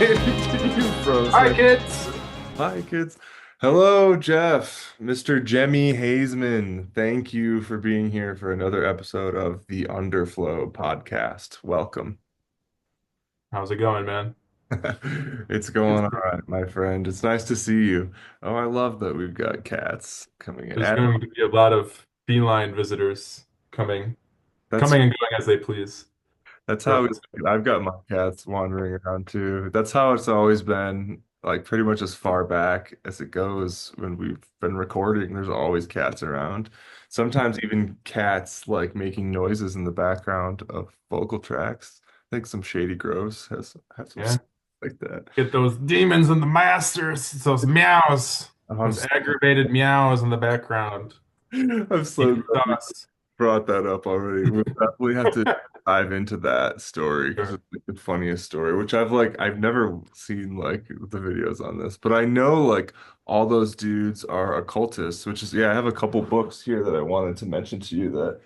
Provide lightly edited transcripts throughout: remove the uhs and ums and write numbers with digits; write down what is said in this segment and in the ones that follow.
You froze Hi, there. kids. Hi, kids. Hello, Jeff, Mr. Jemmi Hazeman. Thank you for being here for another episode of the Underflow Podcast. Welcome. How's it going, man? It's going It's, all right, my friend. It's nice to see you. Oh, I love that we've got cats coming in. there's going to be a lot of feline visitors coming, That's coming and going as they please That's how throughout we, this. I've got my cats wandering around too. That's how it's always been, like pretty much as far back as it goes when we've been recording. There's always cats around. Sometimes even cats like making noises in the background of vocal tracks. I think some Shady Groves has some Yeah, stuff like that. get those demons and the masters, those meows, Oh, those aggravated meows in the background. I'm so Even glad us. brought that up already. We'll definitely have to dive into that story because Sure. it's like the funniest story, which I've never seen like the videos on this, but I know like all those dudes are occultists, which is I have a couple books here that I wanted to mention to you that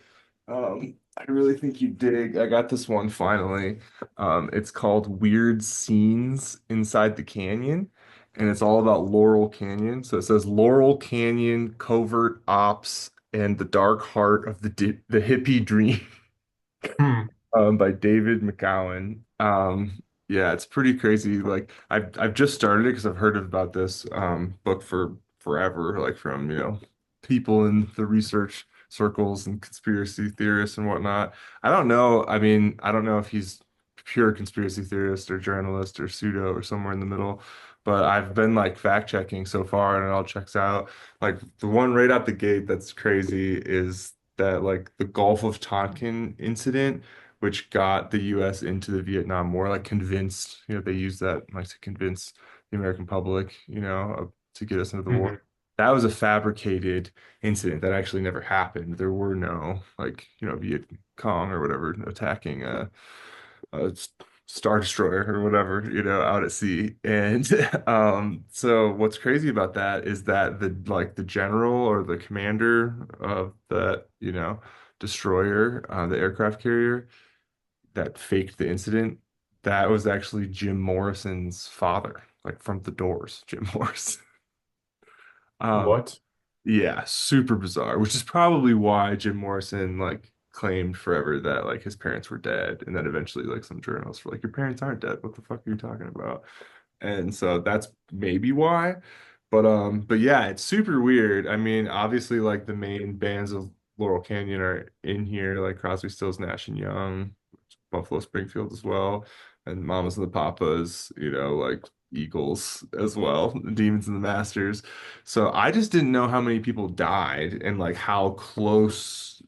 I really think you dig. I got this one finally. It's called Weird Scenes Inside the Canyon. And it's all about Laurel Canyon. So it says Laurel Canyon, Covert Ops, and the Dark Heart of the Hippie Dream Hmm. by David McGowan. Yeah, it's pretty crazy. Like I've just started it because I've heard about this book for forever, like from, people in the research circles and conspiracy theorists and whatnot. I don't know. I mean, I don't know if he's pure conspiracy theorist or journalist or pseudo or somewhere in the middle. But I've been like fact checking so far and it all checks out. Like the one right out the gate that's crazy is that like the Gulf of Tonkin incident, which got the US into the Vietnam War, like convinced, they used that like to convince the American public, to get us into the war. Hmm. That was a fabricated incident that actually never happened. There were no like, Viet Cong or whatever attacking a Star Destroyer or whatever, out at sea. And so what's crazy about that is that the general or the commander of that, destroyer, the aircraft carrier that faked the incident, that was actually Jim Morrison's father, like from The Doors, Jim Morrison. Um, What? yeah, super bizarre, which is probably why Jim Morrison like claimed forever that like his parents were dead, and then eventually like some journalists were like, "Your parents aren't dead. What the fuck are you talking about?" And so that's maybe why. But yeah, it's super weird. I mean, obviously like the main bands of Laurel Canyon are in here, like Crosby, Stills, Nash and Young, Buffalo Springfield as well, and Mamas and the Papas, like Eagles as well, the Demons and the Masters. So I just didn't know how many people died and like how close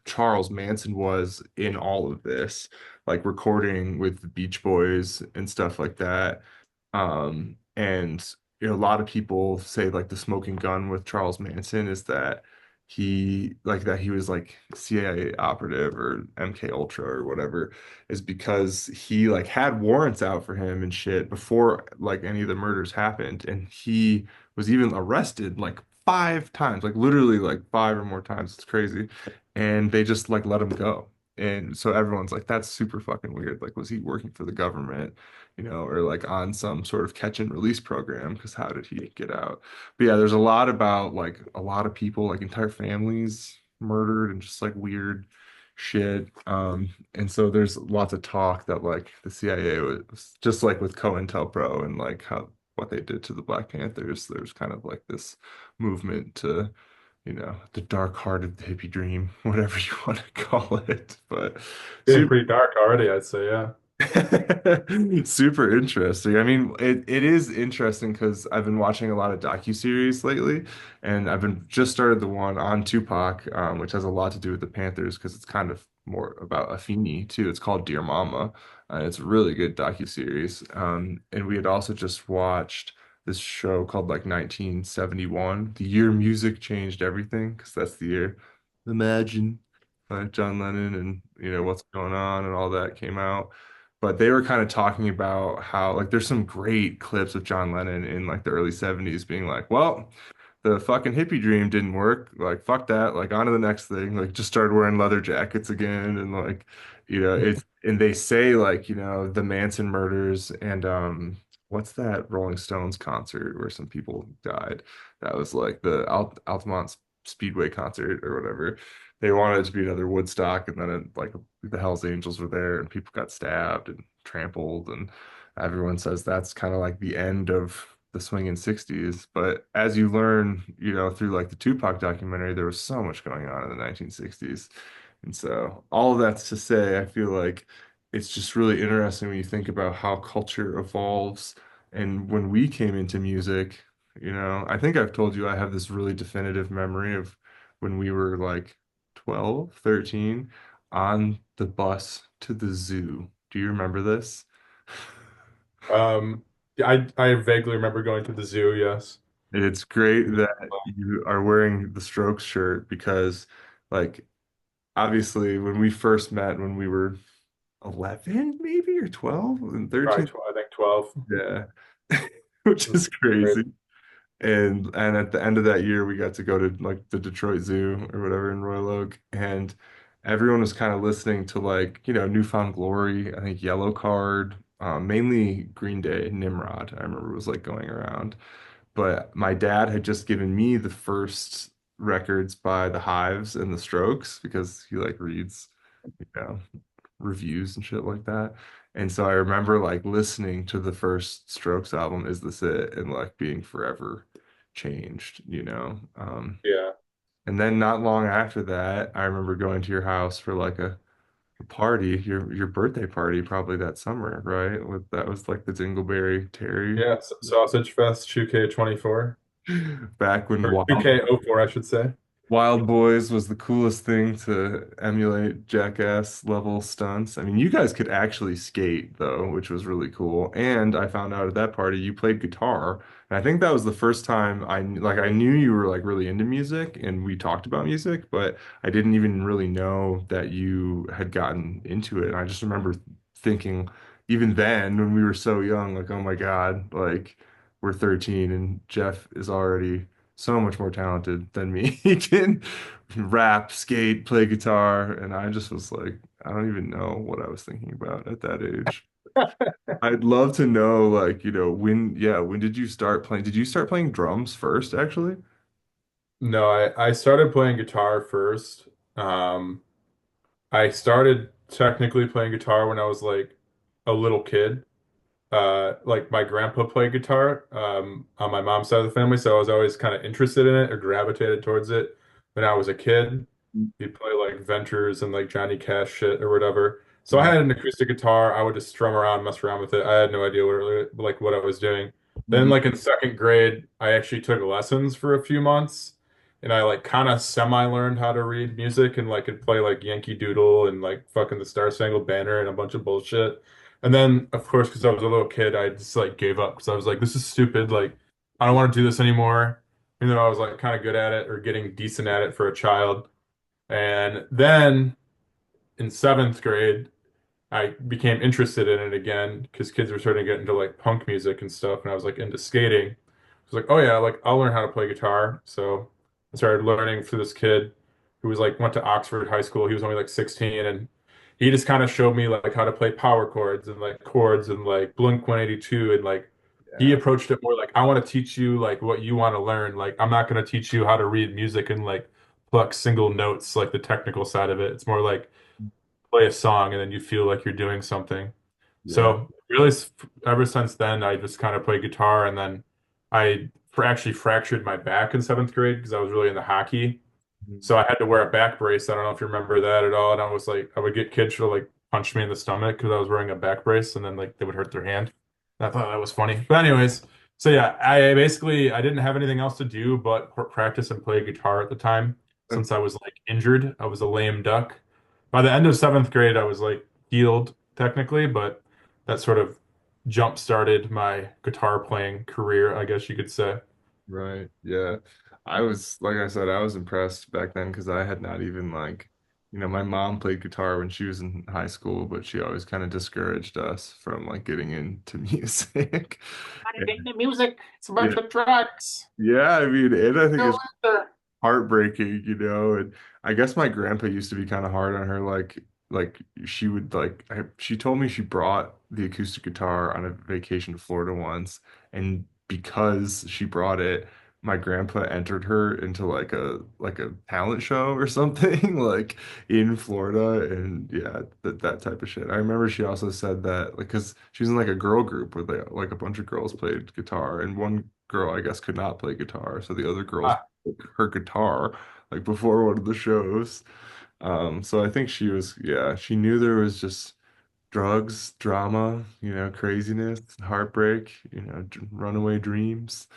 Charles Manson was in all of this, like recording with the Beach Boys and stuff like that. And a lot of people say like the smoking gun with Charles Manson is that he was like CIA operative or MK Ultra or whatever, is because he like had warrants out for him and shit before like any of the murders happened, and he was even arrested like 5 times, like literally like five or more times. It's crazy, and they just like let him go. And so everyone's like, that's super fucking weird. Like, was he working for the government, or like on some sort of catch and release program? Because how did he get out? But yeah, there's a lot about like a lot of people, like entire families murdered and just like weird shit. And so there's lots of talk that like the CIA was just like with COINTELPRO and like how what they did to the Black Panthers. There's kind of like this movement to the dark heart of the hippie dream, whatever you want to call it. But Getting super, pretty dark already, I'd say. Yeah. super interesting. I mean, it is interesting because I've been watching a lot of docuseries lately, and I've been just started the one on Tupac, which has a lot to do with the Panthers because it's kind of more about Afeni too. It's called Dear Mama, and it's a really good docuseries. And we had also just watched this show called like 1971, the year music changed everything, because that's the year Imagine, John Lennon and what's going on and all that came out. But they were kind of talking about how like there's some great clips of John Lennon in like the early 70s being like, well, the fucking hippie dream didn't work. Like, fuck that. Like, on to the next thing. Like, just started wearing leather jackets again. And it's, and they say like, the Manson murders and what's that Rolling Stones concert where some people died? That was like the Altamont Speedway concert or whatever. They wanted it to be another Woodstock, and then like the Hells Angels were there, and people got stabbed and trampled, and everyone says that's kind of like the end of the swinging 60s. But as you learn, through like the Tupac documentary, there was so much going on in the 1960s. And so all of that's to say, I feel like it's just really interesting when you think about how culture evolves. And when we came into music, I think I've told you I have this really definitive memory of when we were like 12, 13, on the bus to the zoo. Do you remember this? Yeah, I vaguely remember going to the zoo, yes. It's great that you are wearing the Strokes shirt because, like, obviously, when we first met, when we were 11, maybe, or 12 and Probably 13, 12, I think 12. yeah, which Was is crazy. great. And at the end of that year, we got to go to like the Detroit Zoo or whatever in Royal Oak, and everyone was kind of listening to like Newfound Glory, I think Yellow Card, mainly Green Day, Nimrod. I remember was like going around, but my dad had just given me the first records by the Hives and the Strokes because he like reads, you know, reviews and shit like that. And so I remember like listening to the first Strokes album, Is This It? And like being forever changed. Yeah. And then not long after that, I remember going to your house for like a party, your birthday party, probably that summer, right? That was like the Dingleberry Terry Yeah, Sausage Fest 2K24. back when Or 2K04, I should say. Wild Boys was the coolest thing to emulate Jackass level stunts. I mean, you guys could actually skate though, which was really cool. And I found out at that party you played guitar. And I think that was the first time I knew you were like really into music and we talked about music, but I didn't even really know that you had gotten into it. And I just remember thinking even then when we were so young, like, oh my God, like we're 13 and Jeff is already so much more talented than me. He can rap, skate, play guitar, and I just was like, I don't even know what I was thinking about at that age. I'd love to know, like, when did you start playing? Did you start playing drums first, actually? No, I started playing guitar first. Um, I started technically playing guitar when I was like a little kid. Like my grandpa played guitar on my mom's side of the family, so I was always kind of interested in it or gravitated towards it when I was a kid. He'd play like Ventures and like Johnny Cash shit or whatever. So I Right. had an acoustic guitar. I would just strum around, mess around with it. I had no idea what I was doing. Then Mhm. like in second grade, I actually took lessons for a few months, and I like kind of semi learned how to read music and like could play like Yankee Doodle and like fucking the Star Spangled Banner and a bunch of bullshit. And then, of course, because I was a little kid, I just like gave up because I was like, this is stupid. Like, I don't want to do this anymore. Even though I was like kind of good at it or getting decent at it for a child. And then in seventh grade, I became interested in it again because kids were starting to get into like punk music and stuff, and I was like into skating. I was like, oh yeah, like I'll learn how to play guitar. So I started learning through this kid who was like went to Oxford High School. He was only like 16, and he just kind of showed me like how to play power chords and like chords and like Blink 182 and like he Yeah. approached it more like I want to teach you like what you want to learn. Like I'm not going to teach you how to read music and like pluck single notes like the technical side of it. It's more like play a song and then you feel like you're doing something. Yeah. So really, ever since then, I just kind of play guitar, and then I actually fractured my back in seventh grade because I was really into hockey. Mhm. So I had to wear a back brace. I don't know if you remember that at all. And I was like, I would get kids to like punch me in the stomach because I was wearing a back brace, and then like they would hurt their hand. And I thought that was funny. But anyways, so yeah, I didn't have anything else to do but practice and play guitar at the time since I was like injured. I was a lame duck. By the end of seventh grade, I was like healed technically, but that sort of jump started my guitar playing career, I guess you could say. Right. Yeah. Like I said, I was impressed back then because I had not even like, my mom played guitar when she was in high school, but she always kind of discouraged us from like getting into music. I didn't get into music. It's a bunch Yeah. of drugs. Yeah. I mean, and I think Go it's after. heartbreaking. And I guess my grandpa used to be kind of hard on her. Like, like she would like she told me she brought the acoustic guitar on a vacation to Florida once, and because she brought it, my grandpa entered her into like a talent show or something like in Florida, and yeah, that type of shit. I remember she also said that like because she was in like a girl group where like a bunch of girls played guitar, and one girl I guess could not play guitar, so the other girls Ah, took her guitar like before one of the shows. So I think she was, yeah, she knew there was just drugs, drama, craziness, heartbreak, runaway dreams.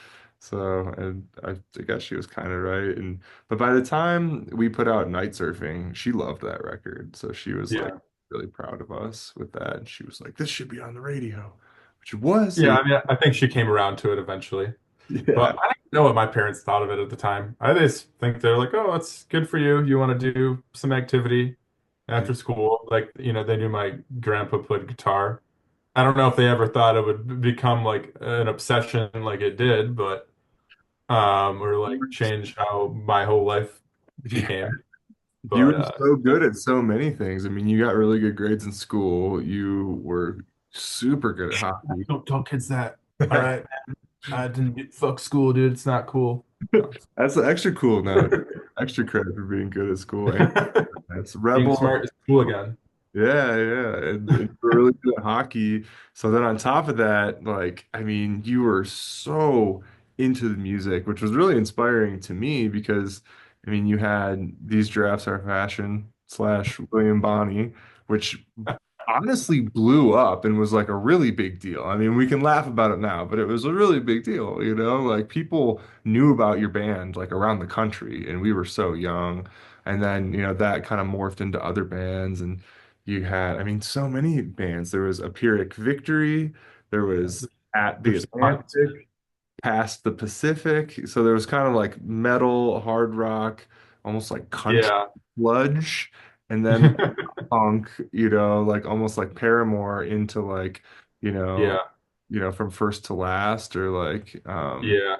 So, and I guess she was kind of right. But by the time we put out Night Surfing, she loved that record. So she was like yeah. really proud of us with that. And she was like, this should be on the radio, which it was. It Yeah, was, I mean, I think she came around to it eventually. yeah. But I don't know what my parents thought of it at the time. I just think they're like, oh, it's good for you. You want to do some activity after school. Like, they knew my grandpa played guitar. I don't know if they ever thought it would become like an obsession like it did, but or like change how my whole life Yeah. became. You But were so good at so many things. I mean, you got really good grades in school. You were super good at hockey. don't tell kids that. All right. I didn't get fuck school, dude. It's not cool. No. That's extra cool now. Extra credit for being good at school and that's Being rebel. smart is cool again. Yeah, yeah. And you were really good at hockey. So then on top of that, like, I mean, you were so into the music, which was really inspiring to me because I mean, you had These Giraffes Are Fashion slash William Bonney, which honestly blew up and was like a really big deal. I mean, we can laugh about it now, but it was a really big deal, Like people knew about your band like around the country and we were so young. And then, that kind of morphed into other bands and you had, I mean, so many bands. There was Empiric Victory, there was At the There's spots. Atlantic, Past the Pacific. So there was kind of like metal, hard rock, almost like country Yeah. sludge. And then punk, like almost like Paramore into like, you know, Yeah. from first to last or like Yeah.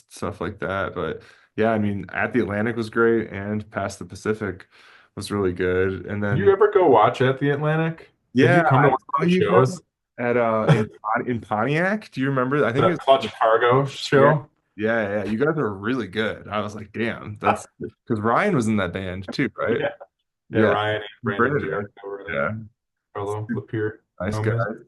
stuff like that. But yeah, I mean, At the Atlantic was great and Past the Pacific was really good. And Did you then ever go watch at the Atlantic? Did yeah, you come to I one saw of the you guys shows? at in Pontiac. Do you remember? I think The it's Clutch Cargo yeah. show? Yeah, yeah, you guys are really good. I was like, damn, that's because Ryan was in that band too, right? Yeah. Yeah, Yeah, Ryan and Brandon Brandon. Jarrett were in it. Yeah, Carlo Lapierre, nice guy. homies.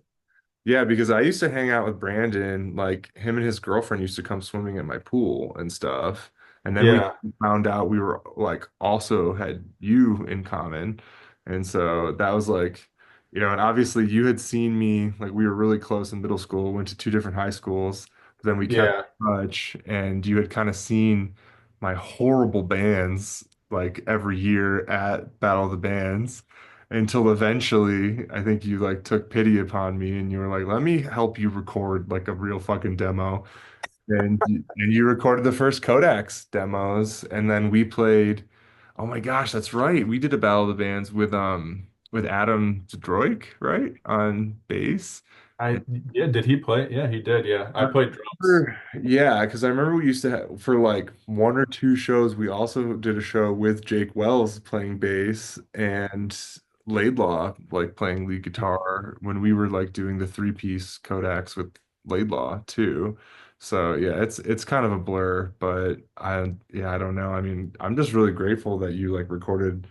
Yeah, because I used to hang out with Brandon, like him and his girlfriend used to come swimming at my pool and stuff. And then we Yeah. found out we were like also had you in common. And so that was like, and obviously you had seen me, like we were really close in middle school, went to two different high schools, but then we kept Yeah. in touch and you had kind of seen my horrible bands like every year at Battle of the Bands until eventually I think you like took pity upon me and you were like, let me help you record like a real fucking demo. And you recorded the first Kodaks demos and then we played, oh my gosh, that's right. We did a Battle of the Bands with Adam Zdroik, right? On bass. I yeah, did he play? Yeah, he did. Yeah. I I played drums. remember, yeah, because I remember we used to have, for like one or two shows, we also did a show with Jake Wells playing bass and Laidlaw like playing lead guitar when we were like doing the three-piece Kodaks with Laidlaw too. So yeah, it's kind of a blur, but I don't know. I mean, I'm just really grateful that you like recorded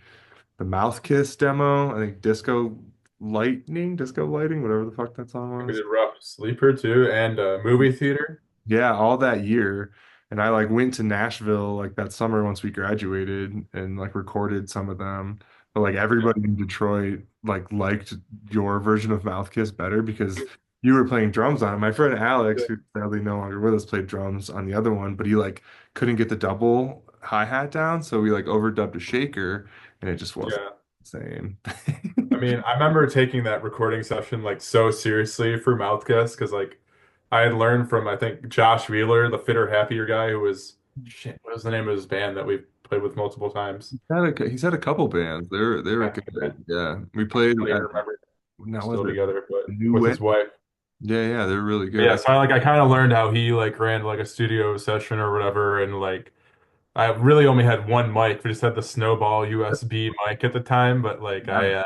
the Mouth Kiss demo. I think Disco Lighting, whatever the fuck that song We was. did Rough Sleeper too, and movie theater. Yeah, all that year. And I like went to Nashville like that summer once we graduated and like recorded some of them. But like Yeah. everybody in Detroit like liked your version of Mouth Kiss better because you were playing drums on it. My friend Alex, who's sadly no longer with us, played drums on the other one, but he like couldn't get the double hi-hat down, so we like overdubbed a shaker and it just wasn't Yeah. the same. I mean, I remember taking that recording session like so seriously for Mouthguest because like I had learned from I think Josh Wheeler, the Fitter Happier guy, who was shit, what was the name of his band that we played with multiple times? He's had a couple bands. They were I can't good. Yeah. We played even at remember now was still it together, but New with Way? his wife. Yeah, yeah, they're really But good. yeah, so I kind of learned how he like ran like a studio session or whatever, and like I really only had one mic. We just had the Snowball USB mic at the time, but like I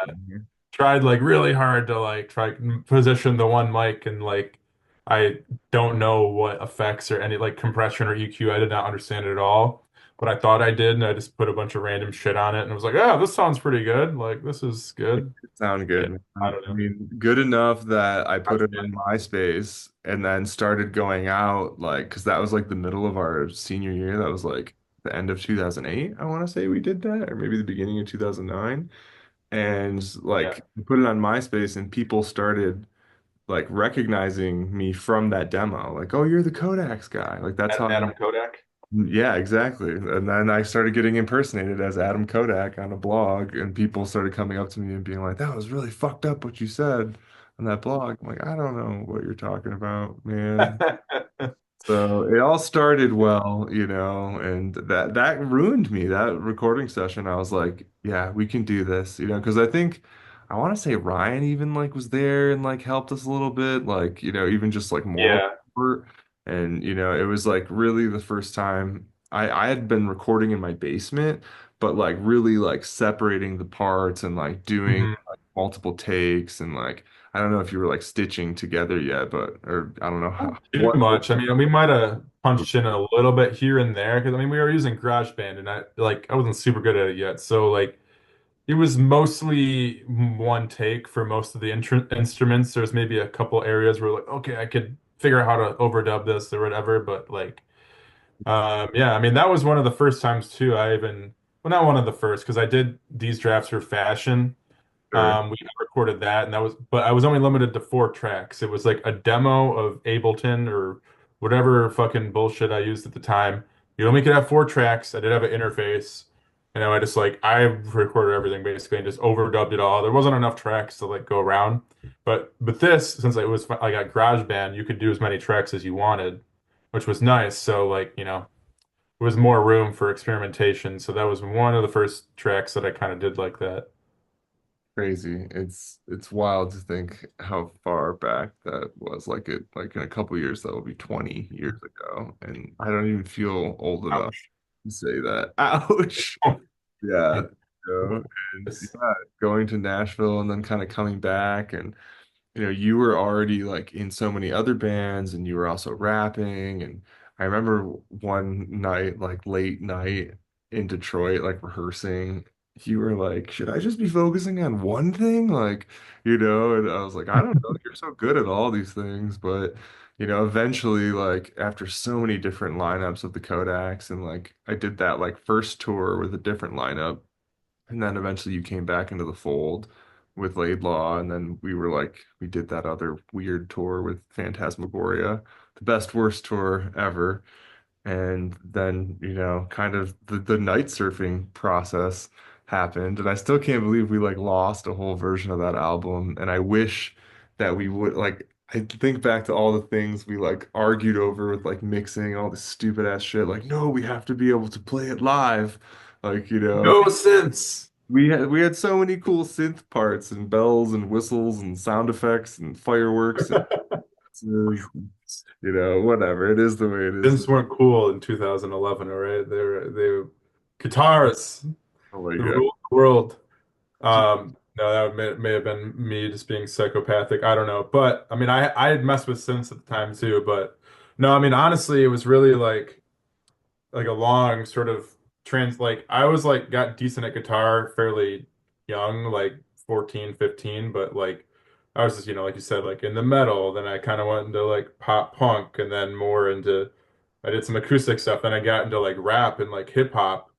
tried like really hard to like try and position the one mic and like I don't know what effects or any like compression or EQ. I did not understand it at all, but I thought I did, and I just put a bunch of random shit on it and I was like, "Oh, this sounds pretty good. Like this is good." Sound Yeah, good, man. I don't I know. mean, good enough that I put it on MySpace and then started going out, like, because that was like the middle of our senior year. That was like the end of 2008, I want to say we did that, or maybe the beginning of 2009. And Yeah, like, we put it on MySpace, and people started like recognizing me from that demo. Like, oh, you're the Kodaks guy. Like, that's how Adam Kodak. yeah, exactly. And then I started getting impersonated as Adam Kodak on a blog, and people started coming up to me and being like, "That was really fucked up what you said on that blog." I'm like, "I don't know what you're talking about, man." So it all started well, and that ruined me. That recording session, I was like, "Yeah, we can do this," because I think I want to say Ryan even like was there and like helped us a little bit, like even just like moral Yeah. support. And it was like really the first time I had been recording in my basement, but like really like separating the parts and like doing Mhm. like multiple takes and like I don't know if you were like stitching together yet, but or I don't know Not how too what. much. I mean, we might have punched in a little bit here and there because I mean we were using GarageBand and I wasn't super good at it yet. So like it was mostly one take for most of the instruments. There's maybe a couple areas where like, okay, I could figure out how to overdub this or whatever, but like yeah, I mean that was one of the first times too. Well, not one of the first because I did these drafts for fashion. Sure. We recorded that, and but I was only limited to 4 tracks. It was like a demo of Ableton or whatever fucking bullshit I used at the time. You only could have 4 tracks. I did have an interface. I just like I recorded everything basically and just overdubbed it all. There wasn't enough tracks to like go around, but this since it was I got GarageBand, you could do as many tracks as you wanted, which was nice. So like it was more room for experimentation. So that was one of the first tracks that I kind of did like that. Crazy. It's wild to think how far back that was. Like in a couple years that will be 20 years ago. And I don't even feel old enough Ouch. to say that. Ouch. Yeah. And Yes. yeah, going to Nashville and then kind of coming back and you were already like in so many other bands and you were also rapping. And I remember one night, like late night in Detroit, like rehearsing, you were like, should I just be focusing on one thing? Like, and I was like, I don't know, you're so good at all these things. But, eventually, like after so many different lineups of the Kodaks, and like I did that like first tour with a different lineup. And then eventually you came back into the fold with Laidlaw, and then we did that other weird tour with Phantasmagoria, the best worst tour ever. And then, kind of the night surfing process happened. And I still can't believe we like lost a whole version of that album. And I wish that we would like I think back to all the things we like argued over with like mixing all this stupid ass shit. Like, no, we have to be able to play it live. Like, No sense. we had so many cool synth parts and bells and whistles and sound effects and fireworks and whatever. It is the way it is. Synths weren't cool in 2011, all right? They were guitars Oh my that God. ruled the world. No, that may have been me just being psychopathic. I don't know, but I mean, I had messed with synths at the time too. But no, I mean, honestly, it was really like a long sort of like I was like got decent at guitar fairly young, like 14, 15, but like I was just, like you said, like in the metal, then I kind of went into like pop punk and then more into I did some acoustic stuff, then I got into like rap and like hip hop.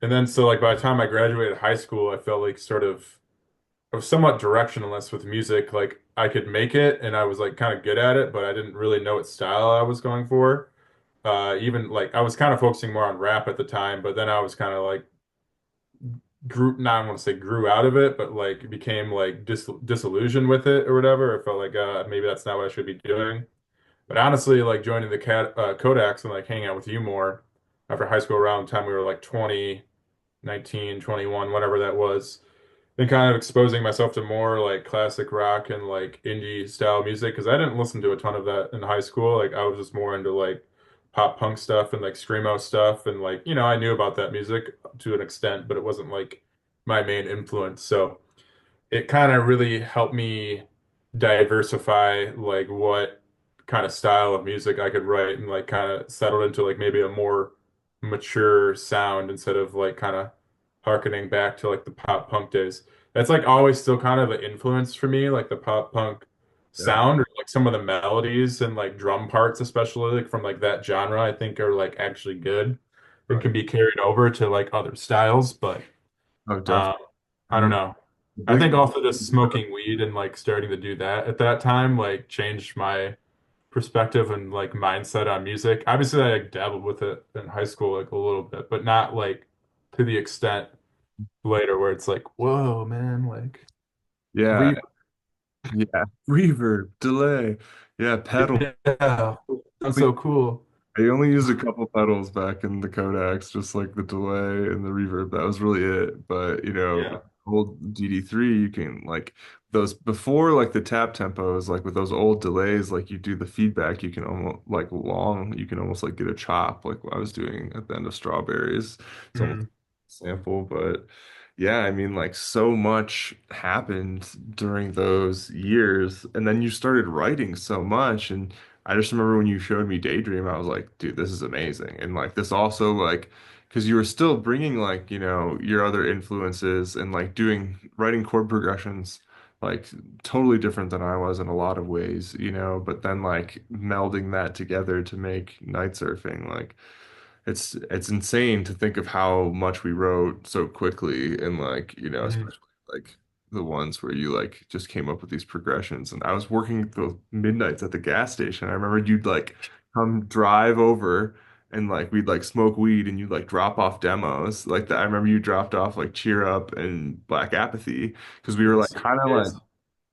And then so like by the time I graduated high school, I felt like sort of I was somewhat directionless with music. Like I could make it and I was like kind of good at it, but I didn't really know what style I was going for. Even like I was kind of focusing more on rap at the time, but then I was kind of like grew not I want to say grew out of it, but like became like disillusioned with it or whatever. I felt like maybe that's not what I should be doing. But honestly, like joining the Kodaks and like hanging out with you more after high school around the time we were like 20, 19, 21, whatever that was, then kind of exposing myself to more like classic rock and like indie style music because I didn't listen to a ton of that in high school. Like I was just more into like pop punk stuff and like screamo stuff, and like I knew about that music to an extent, but it wasn't like my main influence. So it kind of really helped me diversify like what kind of style of music I could write, and like kind of settled into like maybe a more mature sound instead of like kind of harkening back to like the pop punk days. That's like always still kind of an influence for me, like the pop punk Yeah, sound or like some of the melodies and like drum parts, especially like from like that genre, I think are like actually good and right. can be carried over to like other styles. But Oh, um, definitely. I I don't mean, know. the I think big also just smoking weed and like starting to do that at that time like changed my perspective and like mindset on music. Obviously, I like dabbled with it in high school like a little bit, but not like to the extent later where it's like, whoa, man, like yeah, re yeah. Reverb, delay, yeah, pedal. yeah, that's so cool. I only used a couple pedals back in the Kodaks, just like the delay and the reverb. That was really it. But Yeah. old DD3, you can like those before like the tap tempos, like with those old delays, like you do the feedback, you can almost like long, you can almost like get a chop, like what I was doing at the end of Strawberries. It's almost Mhm. a sample, but yeah, I mean, like so much happened during those years, and then you started writing so much, and I just remember when you showed me Daydream, I was like, dude, this is amazing. And like this also like because you were still bringing like, your other influences and like doing writing chord progressions like totally different than I was in a lot of ways, but then like melding that together to make night surfing like it's insane to think of how much we wrote so quickly and like, Mhm. especially like the ones where you like just came up with these progressions. And I was working the midnights at the gas station. I remember you'd like come drive over and like we'd like smoke weed and you'd like drop off demos. Like that I remember you dropped off like Cheer Up and Black Apathy because we were like Sweet kind of days.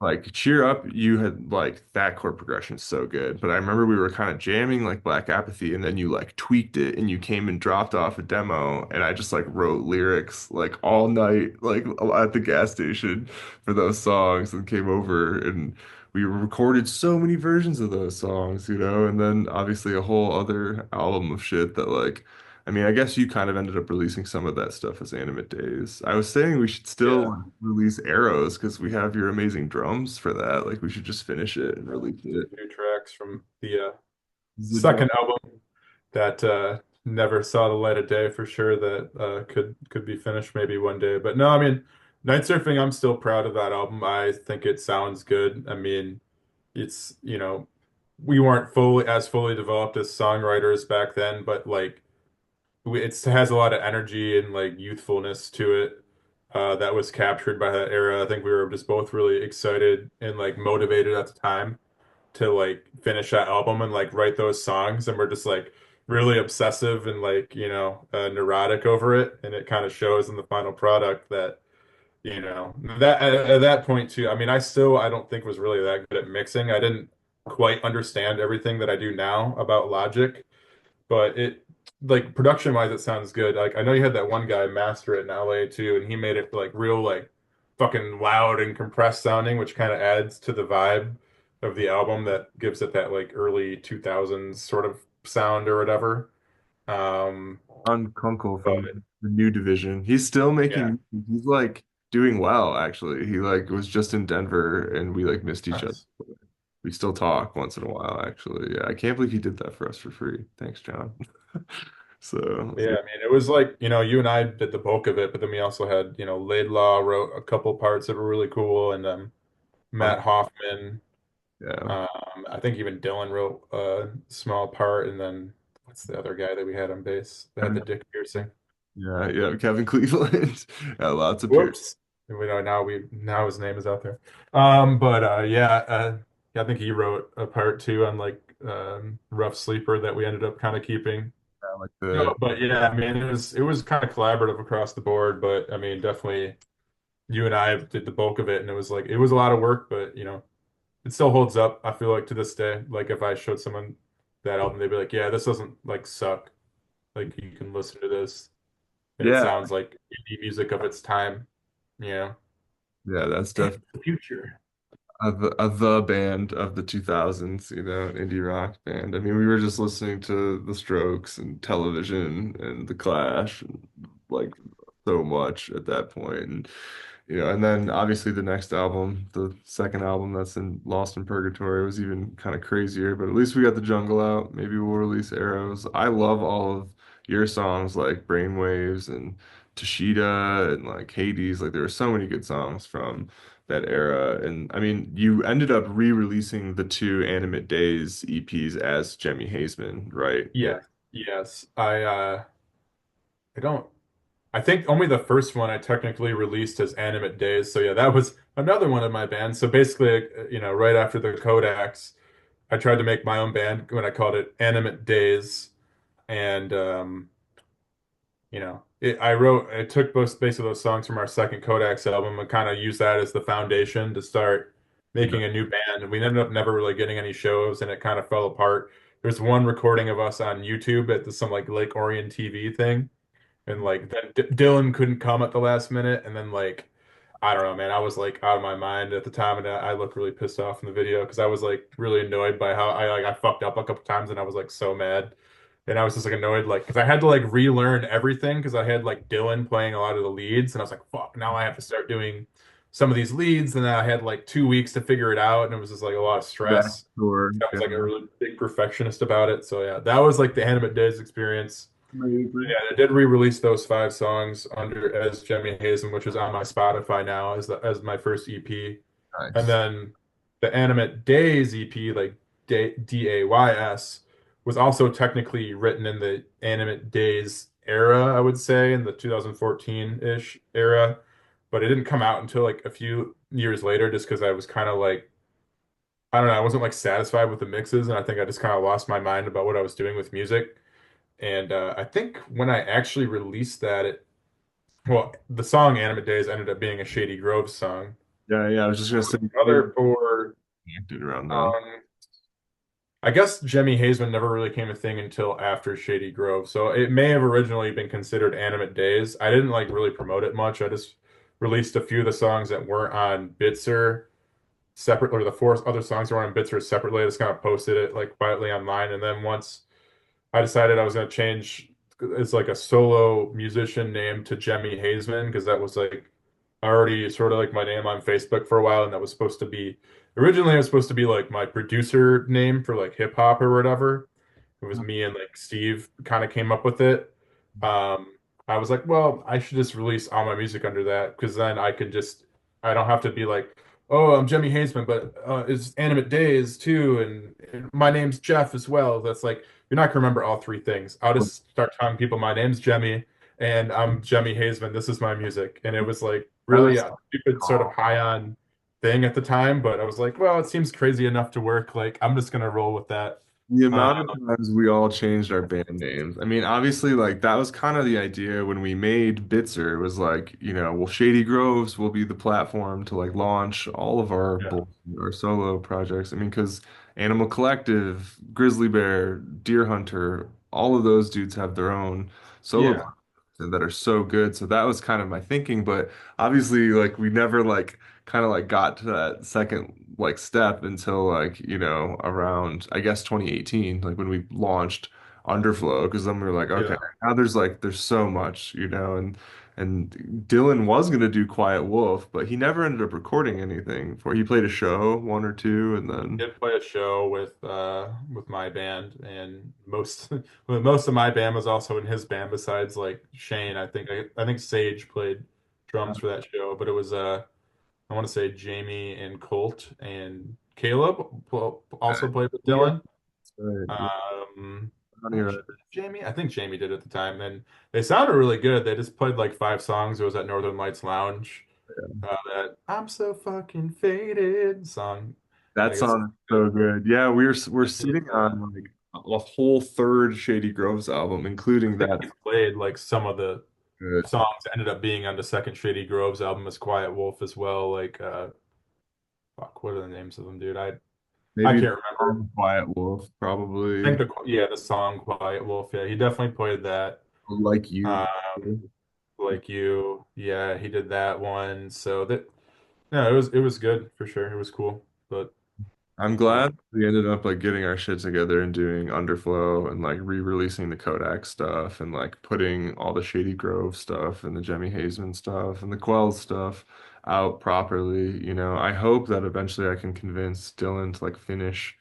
like Cheer Up, you had like that chord progression is so good. But I remember we were kind of jamming like Black Apathy and then you like tweaked it and you came and dropped off a demo and I just like wrote lyrics like all night like at the gas station for those songs and came over and we recorded so many versions of those songs, and then obviously a whole other album of shit that like I mean, I guess you kind of ended up releasing some of that stuff as Animate Daze. I was saying we should still Yeah. like, release Arrows because we have your amazing drums for that. Like we should just finish it and release Some it. new tracks from the The drum. second album that never saw the light of day for sure that could be finished maybe one day. But no, I mean, Night Surfing, I'm still proud of that album. I think it sounds good. I mean, it's, we weren't fully developed as songwriters back then, but like it has a lot of energy and like youthfulness to it. That was captured by that era. I think we were just both really excited and like motivated at the time to like finish that album and like write those songs, and we're just like really obsessive and like neurotic over it, and it kind of shows in the final product that that at that point too. I mean, I don't think was really that good at mixing. I didn't quite understand everything that I do now about Logic, but it like production wise it sounds good. Like I know you had that one guy master it in LA too, and he made it like real like fucking loud and compressed sounding, which kind of adds to the vibe of the album that gives it that like early 2000s sort of sound or whatever. Um, On Kunkel but from the New Division. He's still yeah, making, he's like doing well, actually. He like was just in Denver and we like missed each other. nice. We still talk once in a while, actually. Yeah, I can't believe he did that for us for free. Thanks, John. So, Yeah, I mean, it was like, you and I did the bulk of it, but then we also had, Laidlaw wrote a couple parts that were really cool, and yeah. Matt Hoffman. Yeah. I think even Dylan wrote a small part, and then what's the other guy that we had on bass that had the dick piercing? Yeah, yeah, Kevin Cleveland. Yeah, lots of peers. Whoops. And we know now his name is out there. But yeah, I think he wrote a part too on like Rough Sleeper that we ended up kind of keeping. Yeah, like No, the but yeah, I mean it was kind of collaborative across the board, but I mean definitely you and I did the bulk of it, and it was a lot of work, but it still holds up. I feel like to this day, like if I showed someone that album, they'd be like, "Yeah, this doesn't like suck. Like you can listen to this, and it yeah, sounds like indie music of its time." You know, yeah, that's and definitely the future. the band of the 2000s, an indie rock band. I mean, we were just listening to The Strokes and Television and The Clash, and like so much at that point. And then obviously the next album, the second album that's in Lost in Purgatory, was even kind of crazier. But at least we got the Jungle out. Maybe we'll release Arrows. I love all of your songs like Brainwaves and Tashida and like Hades. Like there were so many good songs from that era. And I mean, you ended up re-releasing the two Animate Daze EPs as Jemmi Hazeman, right? Or Yeah. Yes. I don't I think only the first one I technically released as Animate Daze. So yeah, that was another one of my bands. So basically, right after the Kodaks, I tried to make my own band when I called it Animate Daze. And I took basically those songs from our second Kodaks album and kind of used that as the foundation to start no, making a new band. And we ended up never really getting any shows, and it kind of fell apart. There's one recording of us on YouTube at some like Lake Orion TV thing, and like then Dylan couldn't come at the last minute, and then like I don't know, man, I was like out of my mind at the time, and I looked really pissed off in the video because I was like really annoyed by how I fucked up a couple times, and I was like so mad. And I was just like annoyed, like, because I had to like relearn everything because I had like Dylan playing a lot of the leads, and I was like, fuck, now I have to start doing some of these leads, and then I had like 2 weeks to figure it out, and it was just like a lot of back stress. tour. I Yeah. was like a really big perfectionist about it. So yeah, that was like the Animate Days experience. Amazing. Yeah, I did re-release those 5 songs under as Jemmi Hazen, which is on my Spotify now as my first EP. And Nice. then the Animate Days EP, like Days, was also technically written in the Animate Days era, I would say, in the 2014-ish era. But it didn't come out until like a few years later, just because I was kind of like, I don't know, I wasn't like satisfied with the mixes, and I think I just kind of lost my mind about what I was doing with music. And I think when I actually released that, well, the song Animate Days ended up being a Shady Groves song. Yeah, yeah. I was just gonna say The they other were four, connected around then. um, I guess Jemmi Hazeman never really came a thing until after Shady Grove. So it may have originally been considered Animate Days. I didn't like really promote it much. I just released a few of the songs that weren't on Bitzer separate, or the 4 other songs that were on Bitzer separately. I just kind of posted it like quietly online. And then once I decided I was going to change it's like a solo musician name to Jemmi Hazeman because that was like already sort of like my name on Facebook for a while, and that was supposed to be originally it was supposed to be like my producer name for like hip hop or whatever. It was me and like Steve kind of came up with it. Um, I was like, well, I should just release all my music under that because then I don't have to be like, oh, I'm Jemmi Hazeman, but it's Animate Days too, and my name's Jeff as well. That's like you're not gonna remember all 3 things. I'll just start telling people my name's Jemmy and I'm Jemmi Hazeman. This is my music, and it was like That really is a stupid sort of calm. high on thing at the time, but I was like, well, it seems crazy enough to work. Like I'm just gonna roll with that. The Uh, amount of times we all changed our band names. I mean, obviously, like that was kind of the idea when we made Bitzer. It was like, well, Shady Groves will be the platform to like launch all of yeah, our solo projects. I mean, because Animal Collective, Grizzly Bear, Deer Hunter, all of those dudes have their own solo yeah, projects that are so good. So that was kind of my thinking, but obviously, like we never like kind of like got to that second like step until like around I guess 2018 like when we launched Underflow because then we were like okay, yeah. now there's so much and Dylan was gonna do Quiet Wolf, but he never ended up recording anything for he played a show one or two and then Did play a show with my band, and most well, most of my band was also in his band besides like Shane. I think Sage played drums for that show, but it was I want to say Jamie and Colt and Caleb also played with yeah, Dylan. that's right. Yeah, I'm not sure. Jamie? I think Jamie did at the time. And they sounded really good. They just played like 5 songs. It was at Northern Lights Lounge. That I'm so fucking faded song. that I guess song is so good. Yeah, we're he, sitting on like a whole third Shady Groves album I including think that he played like some of the good. songs that ended up being on the second Shady Groves album as Quiet Wolf as well. Like fuck, what are the names of them, dude? I Maybe the can't remember. song Quiet Wolf, I think probably the song Quiet Wolf. Yeah, he definitely played that. like you. Um, like you. Yeah, he did that one. So that no, it was good for sure. It was cool. But I'm uh, glad we ended up like getting our shit together and doing Underflow and like re-releasing the Kodak stuff and like putting all the Shady Grove stuff and the Jemmi Hazeman stuff and the Quells stuff out properly. I hope that eventually I can convince Dylan to like finish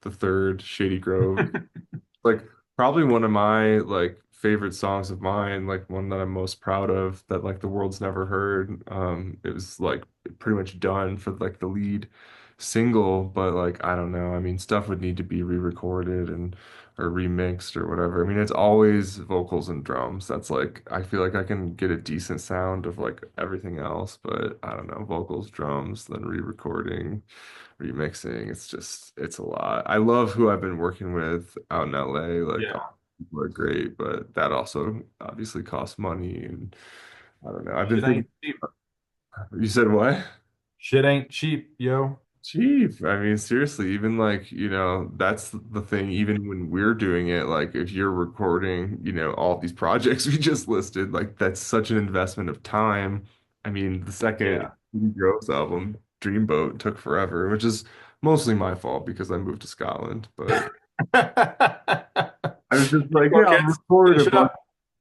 the third Shady Grove, like probably one of my like favorite songs of mine, like one that I'm most proud of that like the world's never heard. It was like pretty much done for like the lead single, but like I don't know. I mean, stuff would need to be re-recorded and or remixed or whatever. I mean, it's always vocals and drums. That's like I feel like I can get a decent sound of like everything else, but I don't know, vocals, drums, then re-recording remixing. It's a lot. I love who I've been working with out in LA. Like yeah, all people are great, but that also obviously costs money. And I don't know. I've been shit thinking, ain't cheap. you said what? Shit ain't cheap, yo. Cheap. I mean, seriously, even like, that's the thing. Even when we're doing it, like if you're recording, all these projects we just listed, like that's such an investment of time. I mean, the second Yeah. Gross album, Dreamboat, took forever, which is mostly my fault because I moved to Scotland. But I was just like, Go, yeah, I'll kids. record a Finish it bunch. up.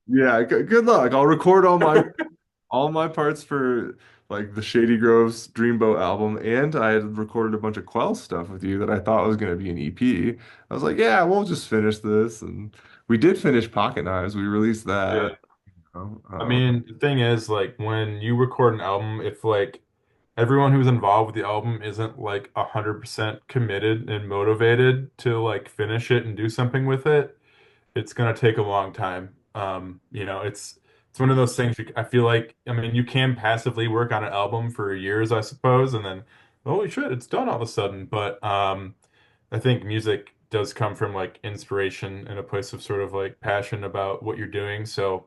Yeah, good luck. I'll record all my parts for like the Shady Groves Dreamboat album, and I had recorded a bunch of Quell stuff with you that I thought was going to be an EP. I was like, yeah, we'll just finish this, and we did finish Pocket Knives. We released Yeah. that. I mean, the thing is, like, when you record an album, if like everyone who's involved with the album isn't like 100% committed and motivated to like finish it and do something with it, it's gonna take a long time. It's one of those things I feel like, I mean, you can passively work on an album for years, I suppose, and then holy shit, it's done all of a sudden. But I think music does come from like inspiration and a place of sort of like passion about what you're doing. So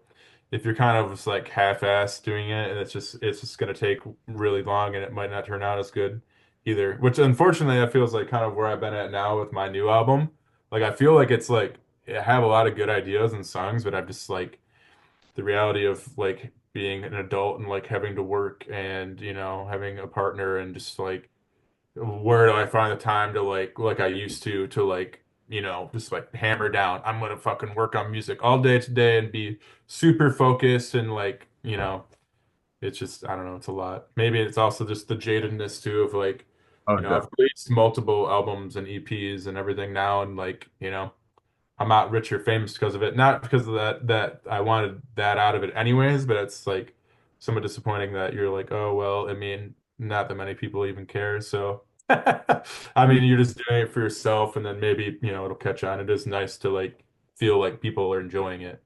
if you're kind of just like half-assed doing it, and it's just gonna take really long, and it might not turn out as good either. Which unfortunately, I feels like kind of where I've been at now with my new album. Like I feel like it's like I have a lot of good ideas and songs, but I'm just like the reality of like being an adult and like having to work and having a partner and just like where do I find the time to like I used to like just like hammer down. I'm gonna fucking work on music all day today and be super focused and like it's just I don't know, it's a lot. Maybe it's also just the jadedness too of like oh, I've released multiple albums and EPs and everything now and like I'm not rich or famous because of it. Not because of that I wanted that out of it anyways, but it's like somewhat disappointing that you're like, oh well, I mean, not that many people even care. So I mean, you're just doing it for yourself and then maybe, it'll catch on. It is nice to like feel like people are enjoying it,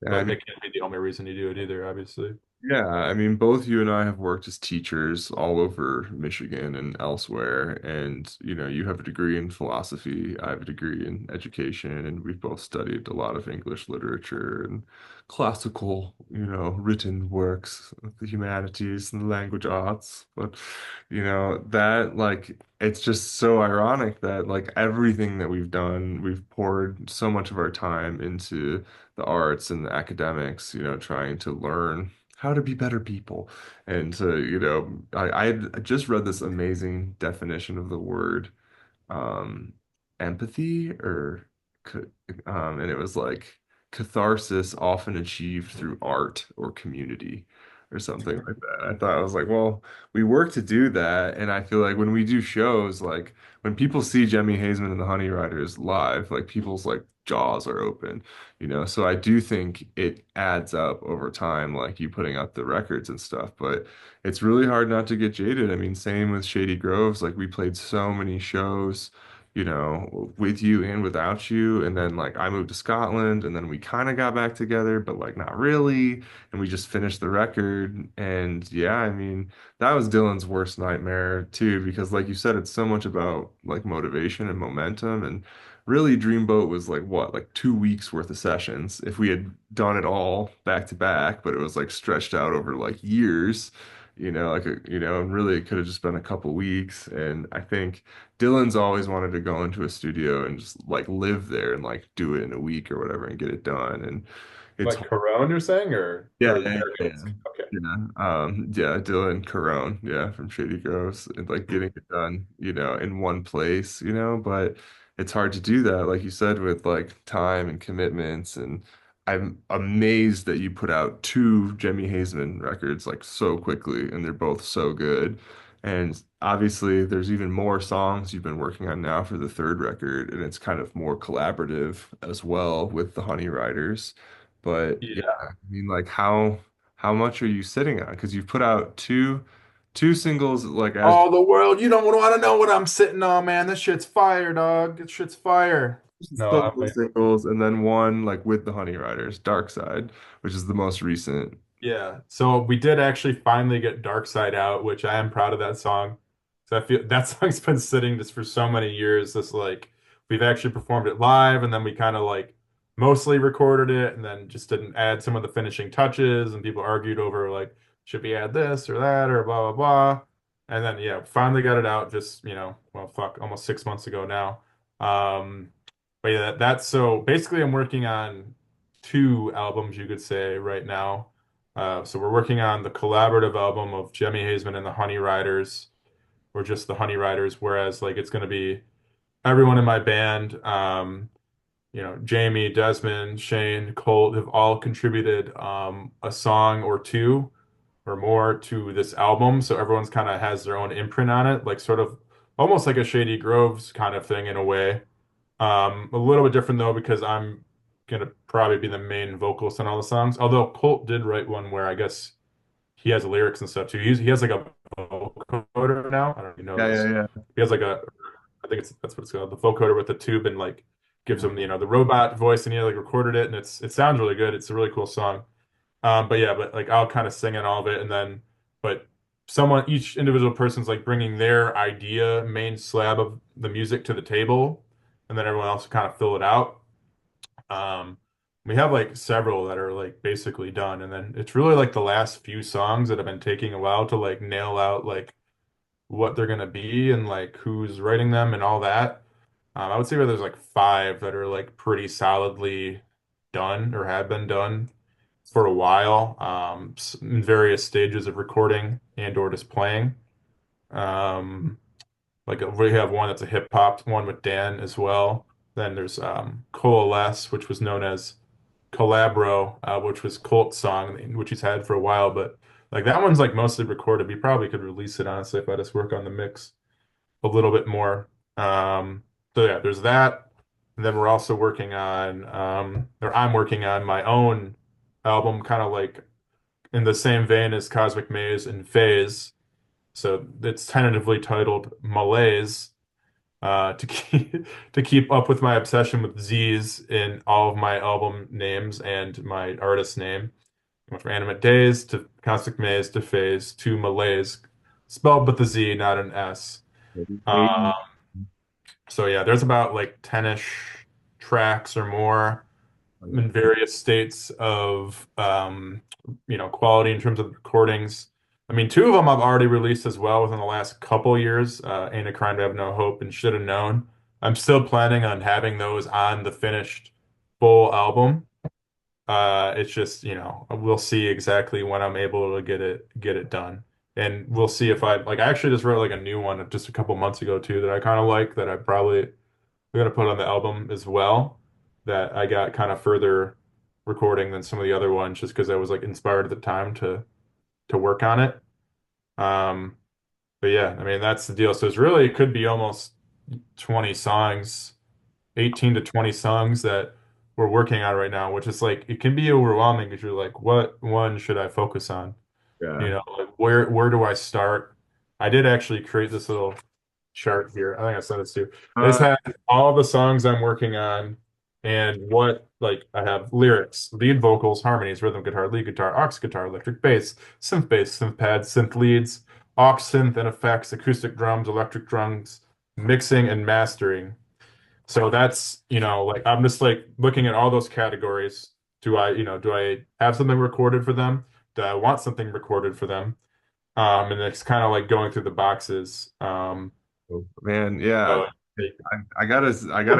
definitely. but that can't be the only reason you do it either, obviously. Yeah, I mean, both you and I have worked as teachers all over Michigan and elsewhere. And, you have a degree in philosophy, I have a degree in education, and we've both studied a lot of English literature and classical, written works of the humanities and the language arts. But, that like it's just so ironic that like everything that we've done, we've poured so much of our time into the arts and the academics, trying to learn how to be better people. And so, I had just read this amazing definition of the word um, empathy ca- and it was like catharsis often achieved through art or community or something like that. I thought I was like, well, we work to do that, and I feel like when we do shows, like when people see Jemmy Hazeman and the Honey Riders live, like people's like jaws are open, So I do think it adds up over time, like you putting out the records and stuff, but it's really hard not to get jaded. I mean, same with Shady Groves. Like we played so many shows, with you and without you. And then like I moved to Scotland and then we kind of got back together, but like not really. And we just finished the record. And yeah, I mean, that was Dylan's worst nightmare too, because like you said, it's so much about like motivation and momentum. And really, Dreamboat was like what, like 2 weeks worth of sessions if we had done it all back to back, but it was like stretched out over like years. And really it could have just been a couple weeks. And I think Dylan's always wanted to go into a studio and just like live there and like do it in a week or whatever and get it done. And It's Like Corone, you're saying, yeah, or yeah, yeah, Americans? Okay. yeah, Dylan Carone, yeah, from Shady Groves, and like getting it done, in one place, but it's hard to do that, like you said, with like time and commitments. And I'm amazed that you put out two Jemmi Hazeman records like so quickly, and they're both so good. And obviously, there's even more songs you've been working on now for the third record, and it's kind of more collaborative as well with the Honey Riders. But yeah, Yeah. I mean, like how much are you sitting on? Because you've put out two singles like as Oh, the world, you don't want to know what I'm sitting on, man. This shit's fire, dog. This shit's fire. No, I solo mean, singles, and then one like with the Honey Riders, Dark Side, which is the most recent. yeah. So we did actually finally get Dark Side out, which I am proud of that song. So I feel that song's been sitting just for so many years. This like we've actually performed it live, and then we kind of like mostly recorded it, and then just didn't add some of the finishing touches, and people argued over like should we add this or that or blah blah blah. And then yeah, finally got it out just, well, fuck, almost 6 months ago now. Um, but yeah, that's so basically I'm working on two albums, you could say, right now. So we're working on the collaborative album of Jemmi Hazeman and the Honey Riders, or just the Honey Riders, whereas like it's going to be everyone in my band. Jamie, Desmond, Shane, Colt have all contributed a song or two or more to this album. So everyone's kind of has their own imprint on it, like sort of almost like a Shady Groves kind of thing in a way. A little bit different though because I'm gonna probably be the main vocalist on all the songs. Although Colt did write one where I guess he has lyrics and stuff too. He has like a vocoder now. I don't know if you know Yeah, this. yeah, He has like I think that's what it's called, the vocoder with the tube and like gives yeah. him the robot voice and he like recorded it and it sounds really good. It's a really cool song. But yeah, but like I'll kind of sing in all of it and then but each individual person's like bringing their idea main slab of the music to the table and then everyone else will kind of fill it out. Um, we have like several that are like basically done, and then it's really like the last few songs that have been taking a while to like nail out like what they're gonna be and like who's writing them and all that. I would say that there's like five that are like pretty solidly done or have been done for a while, in various stages of recording and or just playing. Um, we have one that's a hip hop one with Dan as well. Then there's Coalesce, which was known as Collabro, which was Colt's song, which he's had for a while. But like that one's like mostly recorded. We probably could release it honestly if I just work on the mix a little bit more. Um, so yeah, there's that. And then we're also working on, or I'm working on my own album, kind of like in the same vein as Cosmic Maze and Phase. So it's tentatively titled Malaise, to keep to keep up with my obsession with Z's in all of my album names and my artist name. I went from Animate Daze to Cosmic Maze to Phase to Malaise, spelled with a Z, not an S. Uh, so yeah, there's about like 10-ish tracks or more in various states of quality in terms of recordings. I mean, two of them I've already released as well within the last couple years. Ain't a Crime to Have No Hope and Should Have Known. I'm still planning on having those on the finished full album. It's just, we'll see exactly when I'm able to get it done. And we'll see if I actually just wrote like a new one just a couple months ago too that I kind of like that I probably we're gonna put on the album as well that I got kind of further recording than some of the other ones just because I was like inspired at the time to work on it. Um, but yeah, I mean that's the deal. So it could be almost 20 songs, 18 to 20 songs that we're working on right now, which is like it can be overwhelming because you're like, what one should I focus on? Yeah. Like where do I start? I did actually create this little chart here. I think I sent it to you. This Uh, has all the songs I'm working on and what like I have lyrics, lead vocals, harmonies, rhythm guitar, lead guitar, aux guitar, electric bass, synth pads, synth leads, aux synth and effects, acoustic drums, electric drums, mixing and mastering. So that's, like I'm just like looking at all those categories. Do I have something recorded for them? Do I want something recorded for them? And it's kind of like going through the boxes. man, yeah. So I gotta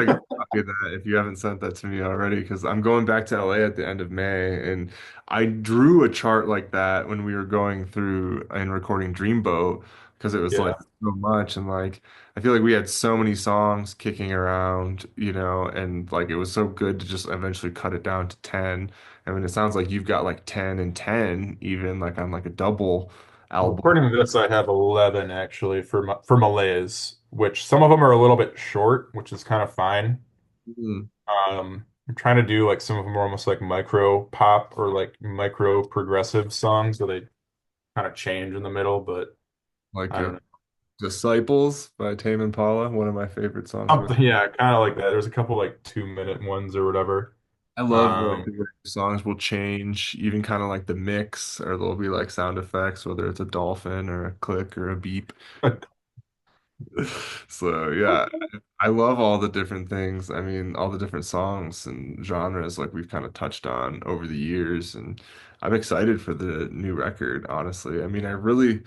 get a copy of that if you haven't sent that to me already, because I'm going back to LA at the end of May, and I drew a chart like that when we were going through and recording Dreamboat, because it was like Yeah. so much, and like I feel like we had so many songs kicking around, and like it was so good to just eventually cut it down to 10. I mean, it sounds like you've got like 10 and 10, even like on like a double album. According to this, I have 11 actually for Malays, which some of them are a little bit short, which is kind of fine. Mm, I'm trying to do like some of them are almost like micro pop or like micro progressive songs where they kind of change in the middle, but like I don't know. Disciples by Tame Impala, one of my favorite songs of it. Yeah, kind of like that. There's a couple like 2 minute ones or whatever. I love Um, the way songs will change, even kind of like the mix, or there'll be like sound effects, whether it's a dolphin or a click or a beep. So yeah, I love all the different things. I mean, all the different songs and genres like we've kind of touched on over the years, and I'm excited for the new record, honestly. I mean, I really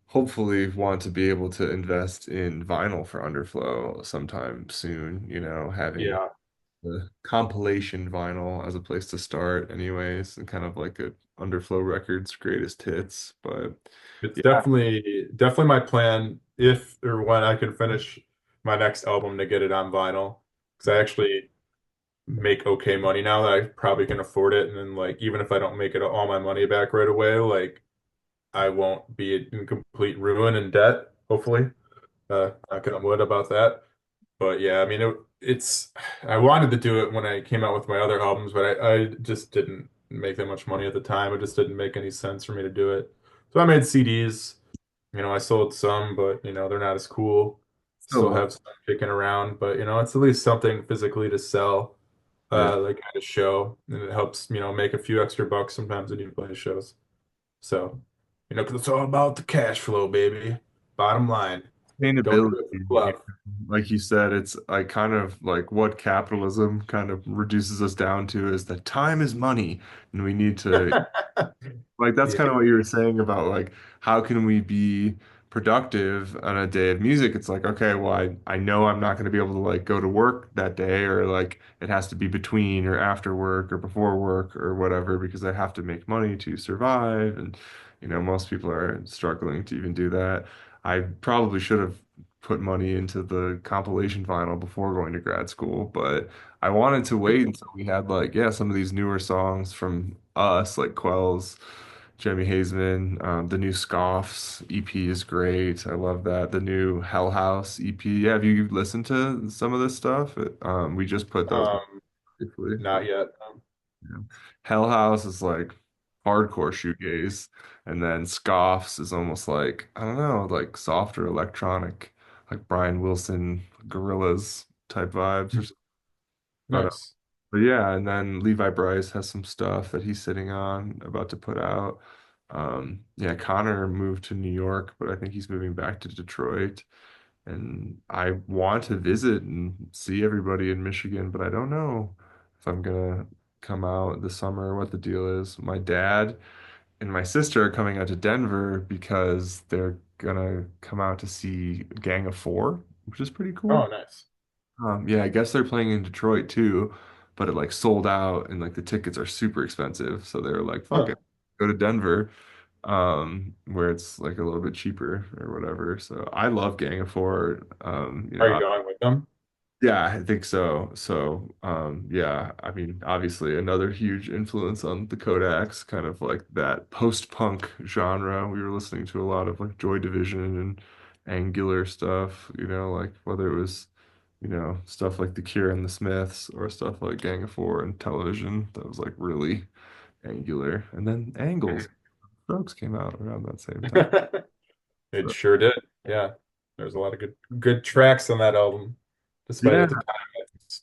hopefully want to be able to invest in vinyl for Underflow sometime soon, having yeah, the compilation vinyl as a place to start anyways, and kind of like a Underflow Records greatest hits. But it's yeah, definitely my plan if or when I can finish my next album to get it on vinyl. Because I actually make okay money now that I probably can afford it. And then like even if I don't make it all my money back right away, like I won't be in complete ruin and debt, hopefully. Knock on wood about that. But yeah, I mean it's I wanted to do it when I came out with my other albums, but I just didn't make that much money at the time. It just didn't make any sense for me to do it. So I made CDs. I sold some, but they're not as cool. still Still love have some kicking around, but it's at least something physically to sell, it. like at a show, and it helps, make a few extra bucks sometimes when you play shows. So, 'cause it's all about the cash flow, baby. Bottom line, don't Sustainability, do it for love. like you said, it's like kind of like what capitalism kind of reduces us down to is that time is money, and we need to. Like that's Yeah. kind of what you were saying about like how can we be productive on a day of music? It's like, okay, well, I know I'm not going to be able to like go to work that day, or like it has to be between or after work or before work or whatever, because I have to make money to survive. And most people are struggling to even do that. I probably should have put money into the compilation vinyl before going to grad school, but I wanted to wait until we had like, yeah, some of these newer songs from us, like Quells, Jemmi Hazeman. The new Scoffs EP is great. I love that. The new Hell House EP. Yeah, have you listened to some of this stuff? We just put those up Um, briefly. Not yet. Yeah. Hell House is like hardcore shoegaze, and then Scoffs is almost like, I don't know, like softer electronic, like Brian Wilson, Gorillaz type vibes or something. But Nice. but yeah, and then Levi Bryce has some stuff that he's sitting on about to put out. Yeah, Connor moved to New York, but I think he's moving back to Detroit. And I want to visit and see everybody in Michigan, but I don't know if I'm gonna come out this summer, what the deal is. My dad and my sister are coming out to Denver because they're gonna come out to see Gang of Four, which is pretty Oh, cool. nice. Yeah, I guess they're playing in Detroit too, but it like sold out and like the tickets are super expensive. So they were like, fuck Huh. it, go to Denver, where it's like a little bit cheaper or whatever. So I love Gang of Four. Are you going with them? Yeah, I think so. So, yeah, I mean, obviously another huge influence on the Kodaks, kind of like that post-punk genre. We were listening to a lot of like Joy Division and Angular stuff, like whether it was, stuff like The Cure and the Smiths or stuff like Gang of Four and Television that was like really Angular. And then Angles, Strokes came out around that same time. It So, sure did. Yeah. There's a lot of good tracks on that album, despite yeah, at the time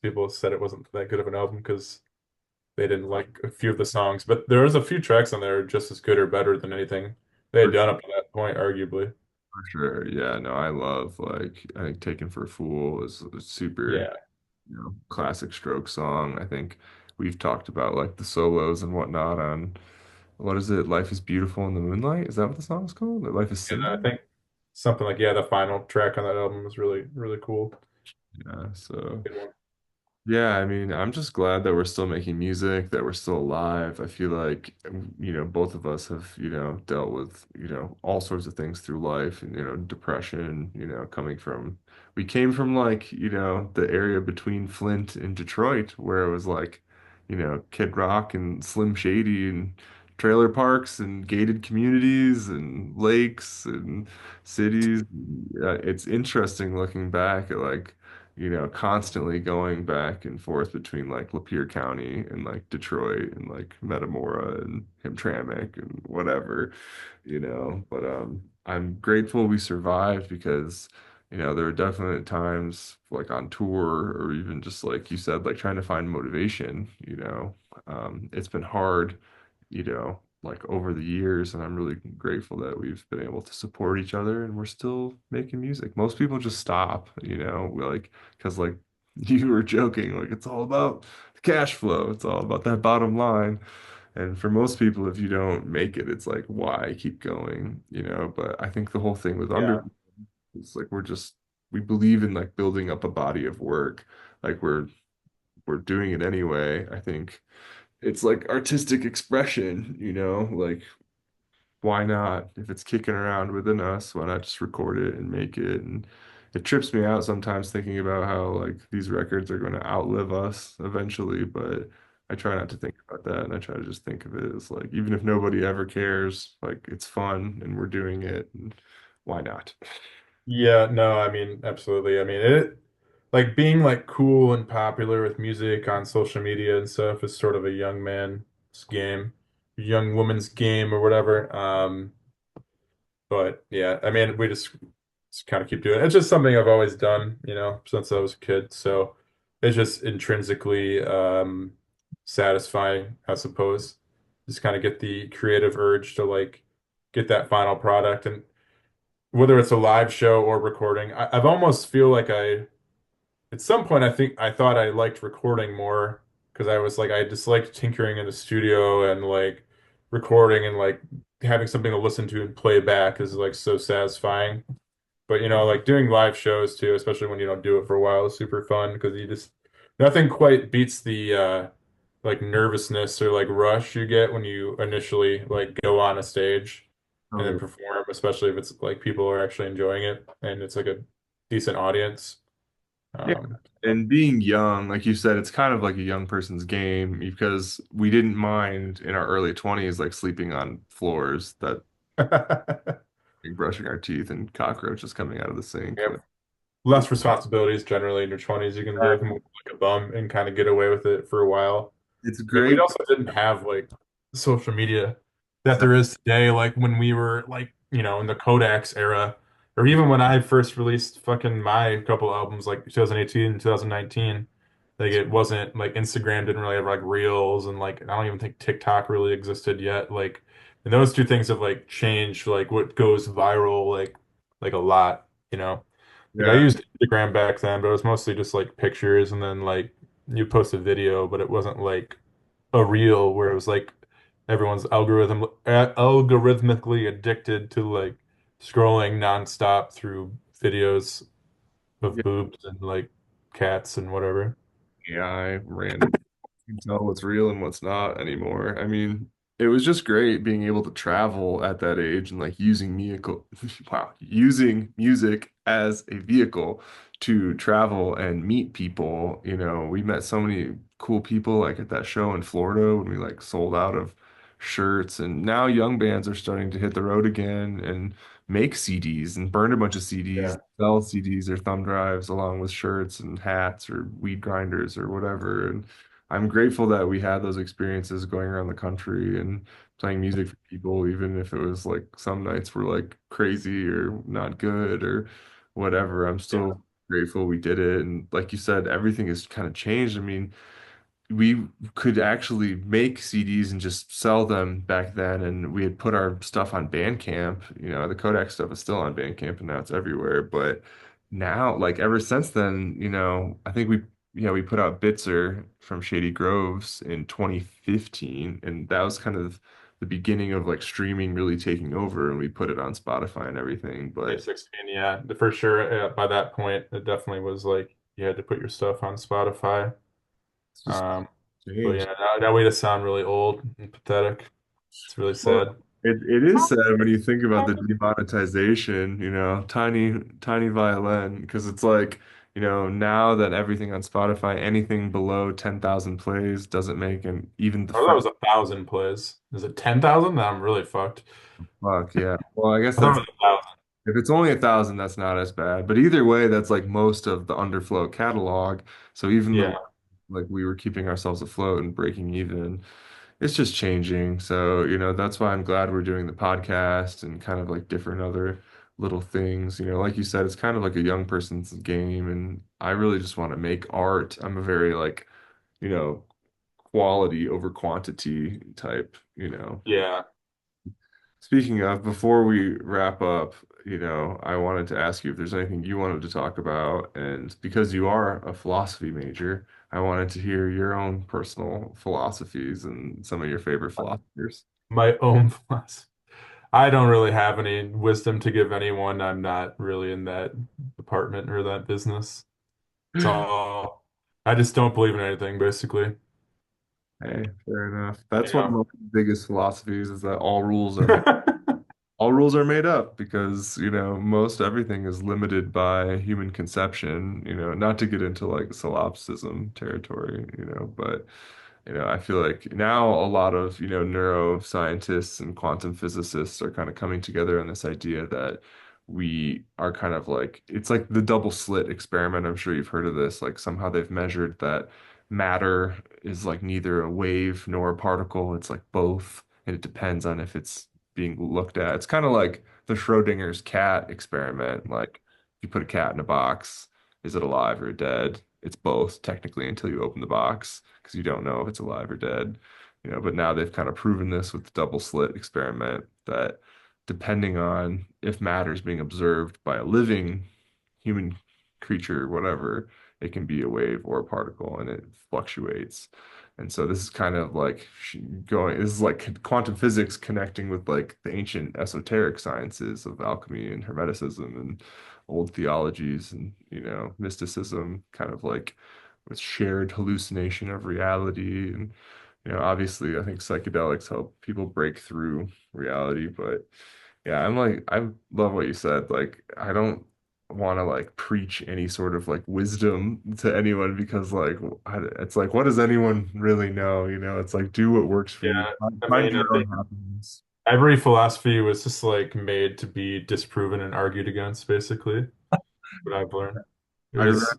people said it wasn't that good of an album because they didn't like a few of the songs. But there was a few tracks on there just as good or better than anything they had for done up to that point, arguably. For sure. Yeah, no, I love like I think Taken for a Fool is a super, Yeah. classic stroke song. I think we've talked about like the solos and whatnot on what is it? Life is Beautiful in the Moonlight? Is that what the song's called? Or Life is And I Simple? think something like, yeah, the final track on that album was really, really cool. Yeah, so Good one. yeah, I mean, I'm just glad that we're still making music, that we're still alive. I feel like, both of us have, dealt with, all sorts of things through life and, depression, we came from like, the area between Flint and Detroit where it was like, Kid Rock and Slim Shady and trailer parks and gated communities and lakes and cities. It's interesting looking back at like, constantly going back and forth between like Lapeer County and like Detroit and like Metamora and Hamtramck and whatever, But I'm grateful we survived because, there were definite times like on tour or even just like you said, like trying to find motivation, It's been hard, like over the years, and I'm really grateful that we've been able to support each other and we're still making music. Most people just stop, we like because like you were joking, like it's all about the cash flow, it's all about that bottom line. And for most people, if you don't make it, it's like, why keep going, But I think the whole thing with Yeah. Under is like we believe in like building up a body of work, like we're doing it anyway. I think it's like artistic expression, like why not? If it's kicking around within us, why not just record it and make it? And it trips me out sometimes thinking about how like these records are going to outlive us eventually, but I try not to think about that and I try to just think of it as like even if nobody ever cares, like it's fun and we're doing it and why not? Yeah, no, I mean, absolutely. I mean, it like being like cool and popular with music on social media and stuff is sort of a young man's game, young woman's game or whatever. But yeah, I mean, we just kind of keep doing it. It's just something I've always done, since I was a kid. So it's just intrinsically satisfying, I suppose. Just kind of get the creative urge to like get that final product. And whether it's a live show or recording, I've almost feel like at some point, I think I thought I liked recording more because I was like, I just liked tinkering in the studio and like recording and like having something to listen to and play back is like so satisfying. But like doing live shows too, especially when you don't do it for a while, is super fun because you just nothing quite beats the like nervousness or like rush you get when you initially like go on a stage and then Totally. perform, especially if it's like people are actually enjoying it and it's like a decent audience. Yeah. So. And being young, like you said, it's kind of like a young person's game because we didn't mind in our early 20s like sleeping on floors that like, brushing our teeth and cockroaches coming out of the sink. You have less responsibilities generally in your 20s. You can live more like a bum and kind of get away with it for a while. It's I mean, we great. also didn't have like social media that there is today, like when we were like, in the Kodaks era, or even when I first released fucking my couple albums like 2018 and 2019. Like it wasn't like Instagram didn't really have like reels and like I don't even think TikTok really existed yet. Like and those two things have like changed like what goes viral like a lot, Like I Yeah. used Instagram back then, but it was mostly just like pictures and then like you post a video, but it wasn't like a reel where it was like everyone's algorithmically addicted to like scrolling nonstop through videos of boobs and like cats and whatever. AI random can tell what's real and what's not anymore. I mean, it was just great being able to travel at that age and like using music as a vehicle to travel and meet people. We met so many cool people like at that show in Florida when we like sold out of shirts, and now young bands are starting to hit the road again and make CDs and burn a bunch of CDs, Yeah. sell CDs or thumb drives along with shirts and hats or weed grinders or whatever. And I'm grateful that we had those experiences going around the country and playing music for people, even if it was like some nights were like crazy or not good or whatever. I'm Yeah. still grateful we did it. And like you said, everything has kind of changed. I mean, we could actually make CDs and just sell them back then, and we had put our stuff on Bandcamp. The Kodak stuff is still on Bandcamp, and now it's everywhere. But now, like ever since then, I think we put out Bitzer from Shady Groves in 2015, and that was kind of the beginning of like streaming really taking over, and we put it on Spotify and everything. But 2016, yeah, for sure. By that point, it definitely was like. you had to put your stuff on Spotify. It's just Um, but changed. yeah, now we just sound really old and pathetic. It's really Well, sad. it is sad when you think about the demonetization, tiny violin, because it's like, now that everything on Spotify, anything below 10,000 plays doesn't make an even the Oh, that first was 1,000 plays. Is it 10,000? I'm really fucked. buck. Yeah. Well, I guess I thought it that's was 1,000. if it's only 1,000, that's not as bad. But either way, that's like most of the Underflow catalog. So even the Yeah, one, like we were keeping ourselves afloat and breaking even, it's just changing. So, that's why I'm glad we're doing the podcast and kind of like different other little things. Like you said, it's kind of like a young person's game. And I really just want to make art. I'm a very like, you know, quality over quantity type, yeah. Speaking of, before we wrap up, I wanted to ask you if there's anything you wanted to talk about. And because you are a philosophy major, I wanted to hear your own personal philosophies and some of your favorite philosophers. My own philosophy. I don't really have any wisdom to give anyone. I'm not really in that department or that business. It's all, I just don't believe in anything, basically. Hey, fair enough. You That's one of know. my biggest philosophies is that all rules are made up because, most everything is limited by human conception, not to get into like solipsism territory, but I feel like now a lot of, neuroscientists and quantum physicists are kind of coming together on this idea that we are kind of like, it's like the double slit experiment. I'm sure you've heard of this. Like somehow they've measured that matter is like neither a wave nor a particle. It's like both. And it depends on if it's being looked at. It's kind of like the Schrodinger's cat experiment. Like if you put a cat in a box, is it alive or dead? It's both technically until you open the box because you don't know if it's alive or dead. But now they've kind of proven this with the double slit experiment that depending on if matter is being observed by a living human creature, whatever, it can be a wave or a particle and it fluctuates. And so this is kind of like this is like quantum physics connecting with like the ancient esoteric sciences of alchemy and hermeticism and old theologies and, mysticism, kind of like with shared hallucination of reality. And, obviously, I think psychedelics help people break through reality. But yeah, I love what you said. Like, I don't want to like preach any sort of like wisdom to anyone because like it's like what does anyone really know? It's like do what works for you. Yeah, I Find mean, I your own think happiness. every philosophy was just like made to be disproven and argued against, basically. What I've learned. It I read was,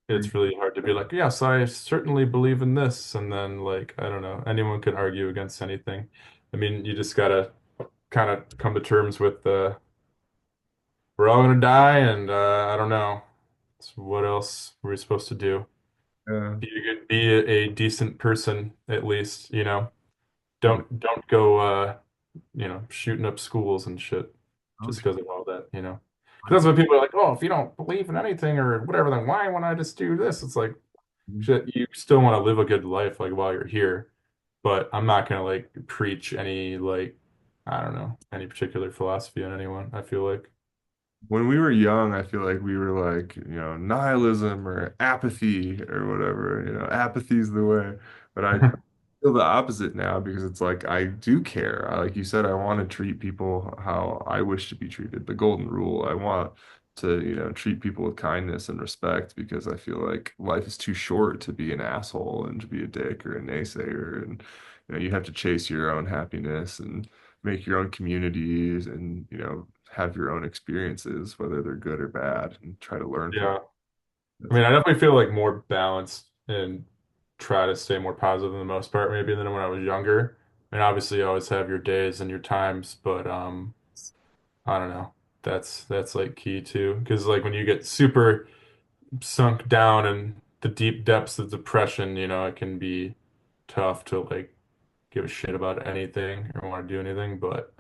it's really hard to be like, yes, I certainly believe in this. And then, like, I don't know, anyone can argue against anything. I mean, you just gotta kind of come to terms with we're all gonna die, and I don't know. So what else were we supposed to do? uh, Be a decent person, at least, you know. Don't go shooting up schools and shit oh, just because of all that, you know. Because that's what people are like, oh, if you don't believe in anything or whatever, then why wouldn't I just do this? It's like shit, you still want to live a good life like while you're here. But I'm not gonna like preach any like I don't know, any particular philosophy on anyone, I feel like. when we were young, I feel like we were like, nihilism or apathy or whatever, apathy's the way. But I feel the opposite now because it's like I do care. Like you said, I want to treat people how I wish to be treated. The golden rule. I want to, treat people with kindness and respect because I feel like life is too short to be an asshole and to be a dick or a naysayer. And, you have to chase your own happiness and make your own communities and, have your own experiences, whether they're good or bad, and try to learn from. Yeah. I That's mean, I definitely feel like more balanced and try to stay more positive for the most part, maybe than when I was younger. And obviously you always have your days and your times, but I don't know. That's like key too. Because like when you get super sunk down in the deep depths of depression, you know, it can be tough to like give a shit about anything or want to do anything, but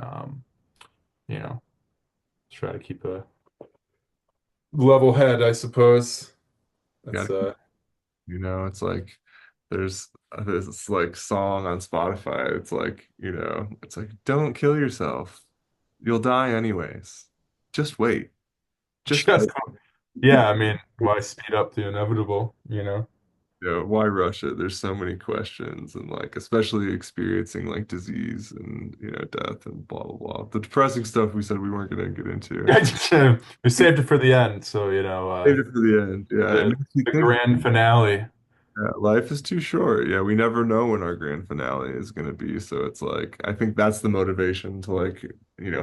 you know, try to keep a level head, I suppose. got That's to keep, it's like there's this like song on Spotify. It's like, it's like don't kill yourself. You'll die anyways. Just wait. Just just wait. Yeah, I mean, why speed up the inevitable, you know? Why rush it? There's so many questions and like especially experiencing like disease and death and blah blah blah. The depressing stuff we said we weren't gonna get into. We saved it for the end, so Save it for the end. Yeah, it the makes me the think. grand finale. Yeah, life is too short. Yeah, we never know when our grand finale is going to be. So it's like, I think that's the motivation to like,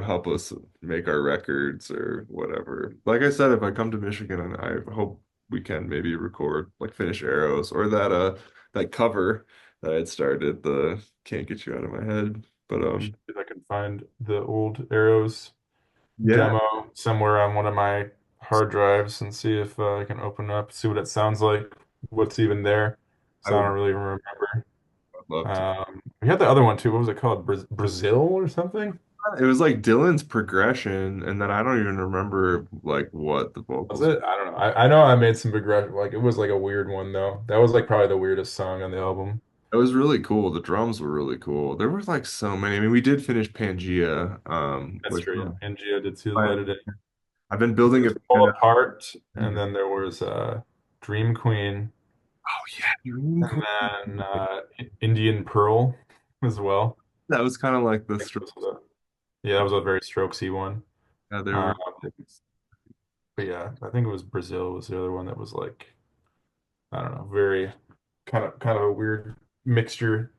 help us make our records or whatever. Like I said, if I come to Michigan, and I hope we can maybe record like Finish Arrows or that cover that I had started, the Can't Get You Out of My Head. But Let me see if I can find the old Arrows yeah, demo somewhere on one of my hard drives and see if I can open up, see what it sounds like, what's even there. I So I would don't really remember. love to. We had the other one too. What was it called? Brazil or something? It was like Dylan's progression, and then I don't even remember like what the Was vocals. it? I don't know. I know I made some regret. Like it was like a weird one though. That was like probably the weirdest song on the album. It was really cool. The drums were really cool. There was like so many. I mean, we did finish Pangea, That's which true. Yeah, Angia did too. I, Let it in. I've been building There's a Fall band. Apart, and then there was Dream Queen, Oh yeah, Dream and Queen. then Indian Pearl as well. That was kind of like the I think str this was yeah, that was a very Strokesy one. yeah, there Um, were but yeah, I think it was Brazil was the other one that was like I don't know, very kind of a weird mixture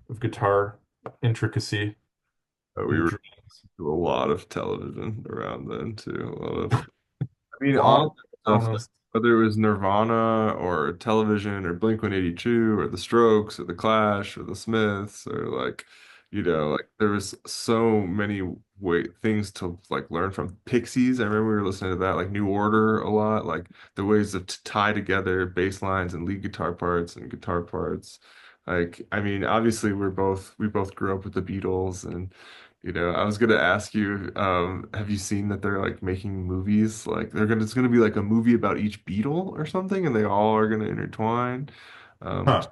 of guitar intricacy we and were drums. to a lot of television around then too. A lot of I mean, Lot all of that stuff, like, honest. whether it was Nirvana or television or Blink-182 or The Strokes or The Clash or The Smiths or like, like there was so many things to like learn from. Pixies, I remember we were listening to that, like New Order a lot, like the ways to tie together bass lines and lead guitar parts and guitar parts. Like, I mean, obviously we both grew up with the Beatles and I was gonna ask you, have you seen that they're like making movies? Like it's gonna be like a movie about each Beatle or something, and they all are gonna intertwine, which Huh.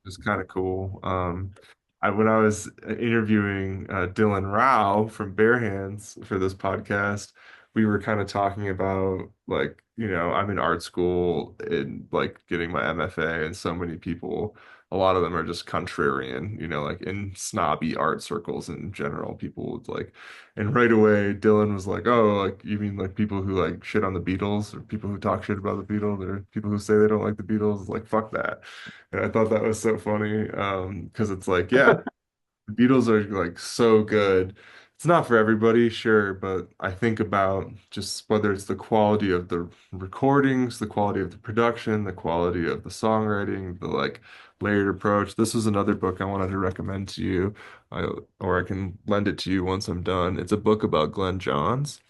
is kind of cool. When I was interviewing Dylan Rao from Bare Hands for this podcast, we were kind of talking about like, I'm in art school and like getting my MFA, and so many people, a lot of them are just contrarian, like in snobby art circles in general. People would like, and right away, Dylan was like, "Oh, like you mean like people who like shit on the Beatles, or people who talk shit about the Beatles, or people who say they don't like the Beatles? Like, fuck that." And I thought that was so funny, because it's like, yeah, the Beatles are like so good. It's not for everybody, sure, but I think about just whether it's the quality of the recordings, the quality of the production, the quality of the songwriting, the like layered approach. This was another book I wanted to recommend to you, or I can lend it to you once I'm done. It's a book about Glyn Johns,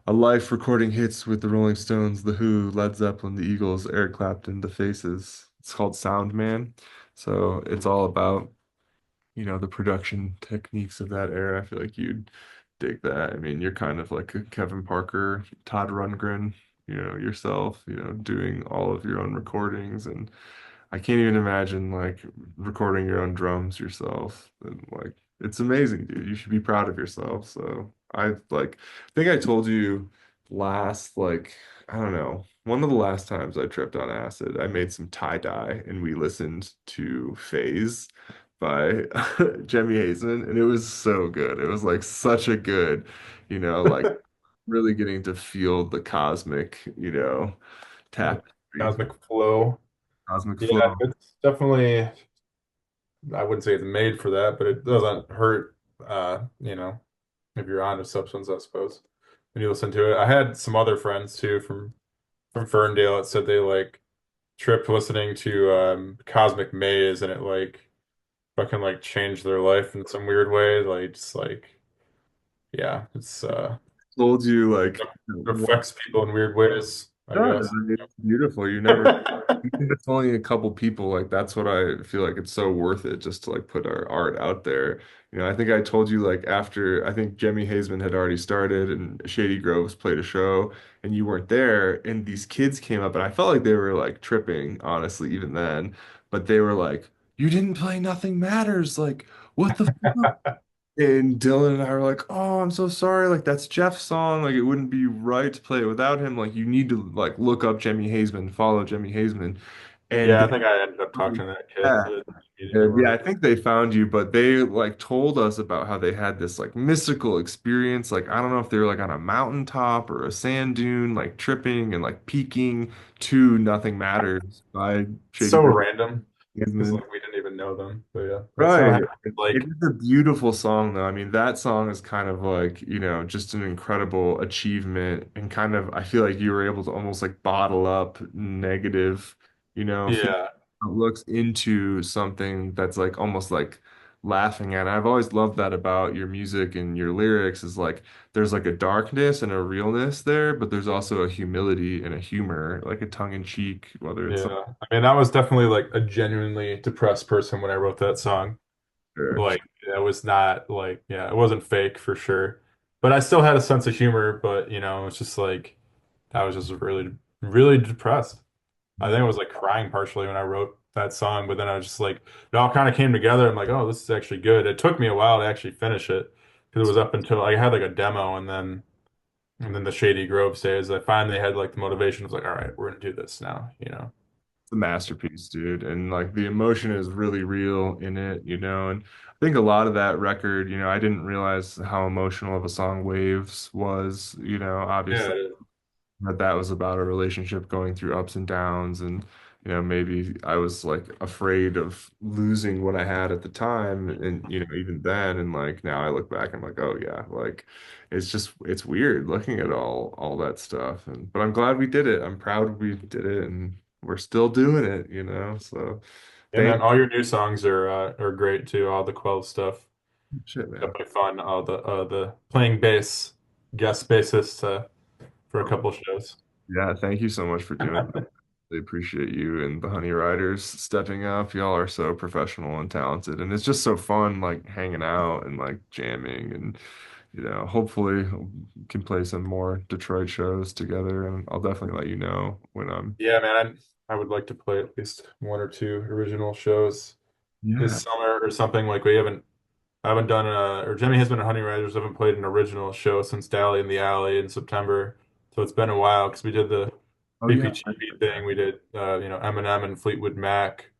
a life recording hits with the Rolling Stones, The Who, Led Zeppelin, The Eagles, Eric Clapton, The Faces. It's called Sound Man. So it's all about the production techniques of that era. I feel like you'd dig that. I mean, you're kind of like a Kevin Parker, Todd Rundgren, yourself, doing all of your own recordings. And I can't even imagine like recording your own drums yourself. And like, it's amazing, dude. You should be proud of yourself. So I think I told you last, like, I don't know, one of the last times I tripped on acid, I made some tie dye and we listened to Phase by Jemmi Hazeman, and it was so good. It was like such a good, like really getting to feel the cosmic, The tapestry, cosmic flow. cosmic Yeah, flow. it's definitely, I wouldn't say it's made for that, but it doesn't hurt, if you're on a substance, I suppose, when you listen to it. I had some other friends too from Ferndale that said they like tripped listening to Cosmic Maze and it like fucking like changed their life in some weird way. Like just like yeah, Told you like it what affects people in weird ways, I it does. guess. I mean, it's beautiful. You never even if it's only a couple people, like that's what I feel like it's so worth it just to like put our art out there. I think I told you like after I think Jemmy Hazeman had already started and Shady Groves played a show and you weren't there and these kids came up and I felt like they were like tripping, honestly, even then. But they were like, "You didn't play Nothing Matters. Like, what the fuck?" And Dylan and I were like, "Oh, I'm so sorry. Like that's Jeff's song. Like it wouldn't be right to play it without him. Like you need to like look up Jemmi Hazeman, follow Jemmi Hazeman." And Yeah, I think I ended up talking to that kid yeah, at the meeting or and yeah, I whatever. think they found you, but they like told us about how they had this like mystical experience. Like I don't know if they were like on a mountaintop or a sand dune, like tripping and like peaking to Nothing Matters by Shady So Groves. random because like we didn't even know them. But yeah, that's how it Right. happened. It Like is a beautiful song, though. I mean, that song is kind of like, just an incredible achievement and kind of, I feel like you were able to almost like bottle up negative, feelings, yeah, looks into something that's like almost like laughing at. I've always loved that about your music and your lyrics is like there's like a darkness and a realness there, but there's also a humility and a humor, like a tongue in cheek, whether it's yeah. I mean, I was definitely like a genuinely depressed person when I wrote that song. sure. Like it was not like yeah, it wasn't fake for sure. But I still had a sense of humor, but it's just like I was just really, really depressed. I think I was like crying partially when I wrote that song, but then I was just like, it all kind of came together. I'm like, oh, this is actually good. It took me a while to actually finish it because it was up until I had like a demo and then the Shady Groves days. I finally had like the motivation. I was like, all right, we're gonna do this now. It's a masterpiece, dude. And like the emotion is really real in it. And I think a lot of that record, I didn't realize how emotional of a song Waves was, Yeah, obviously that was about a relationship going through ups and downs and maybe I was like afraid of losing what I had at the time and even then and like now I look back I'm like oh yeah like it's weird looking at all that stuff and but I'm glad we did it. I'm proud we did it and we're still doing it. So yeah, man. thank All your new songs are great too. All the Quells stuff, shit man. definitely fun. All the playing bass, guest bassist for a Oh, couple shows. yeah, thank you so much for doing that. I appreciate you and the Honey Riders stepping up. Y'all are so professional and talented, and it's just so fun, like hanging out and like jamming, and hopefully we can play some more Detroit shows together. And I'll definitely let you know when I'm. Yeah, man. I would like to play at least one or two original shows Yeah, this summer or something. Like I haven't done or Jemmi Hazeman and Honey Riders haven't played an original show since Dally in the Alley in September. So it's been a while because we did the oh yeah, PPGP thing. We did, Eminem and Fleetwood Mac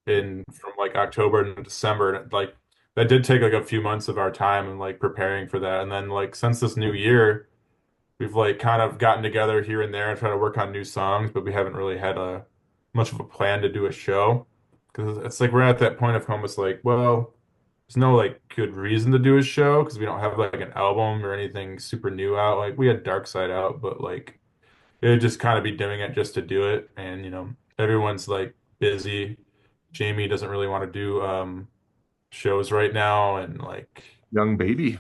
in from like October and December. And like that did take like a few months of our time and like preparing for that. And then like since this new year, we've like kind of gotten together here and there and try to work on new songs, but we haven't really had a much of a plan to do a show because it's like we're at that point of almost like, well, there's no like good reason to do a show because we don't have like an album or anything super new out. Like we had Dark Side out, but like it would just kind of be doing it just to do it. And everyone's like busy. Jamie doesn't really want to do shows right now, and like young baby.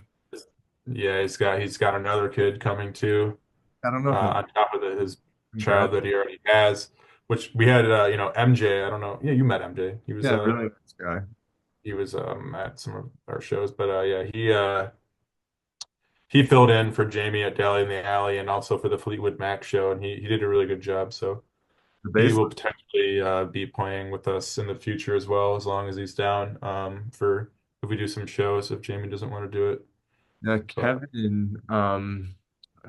yeah, he's got another kid coming too I don't know if I'm. on top of his child Congrats. that he already has. Which we had, MJ. I don't know. Yeah, you met MJ. He was Yeah, really nice guy. at some of our shows, but yeah, he filled in for Jamie at Dally in the Alley and also for the Fleetwood Mac show, and he did a really good job. So The he bass. will potentially be playing with us in the future as well, as long as he's down for if we do some shows if Jamie doesn't want to do it. Yeah, But Kevin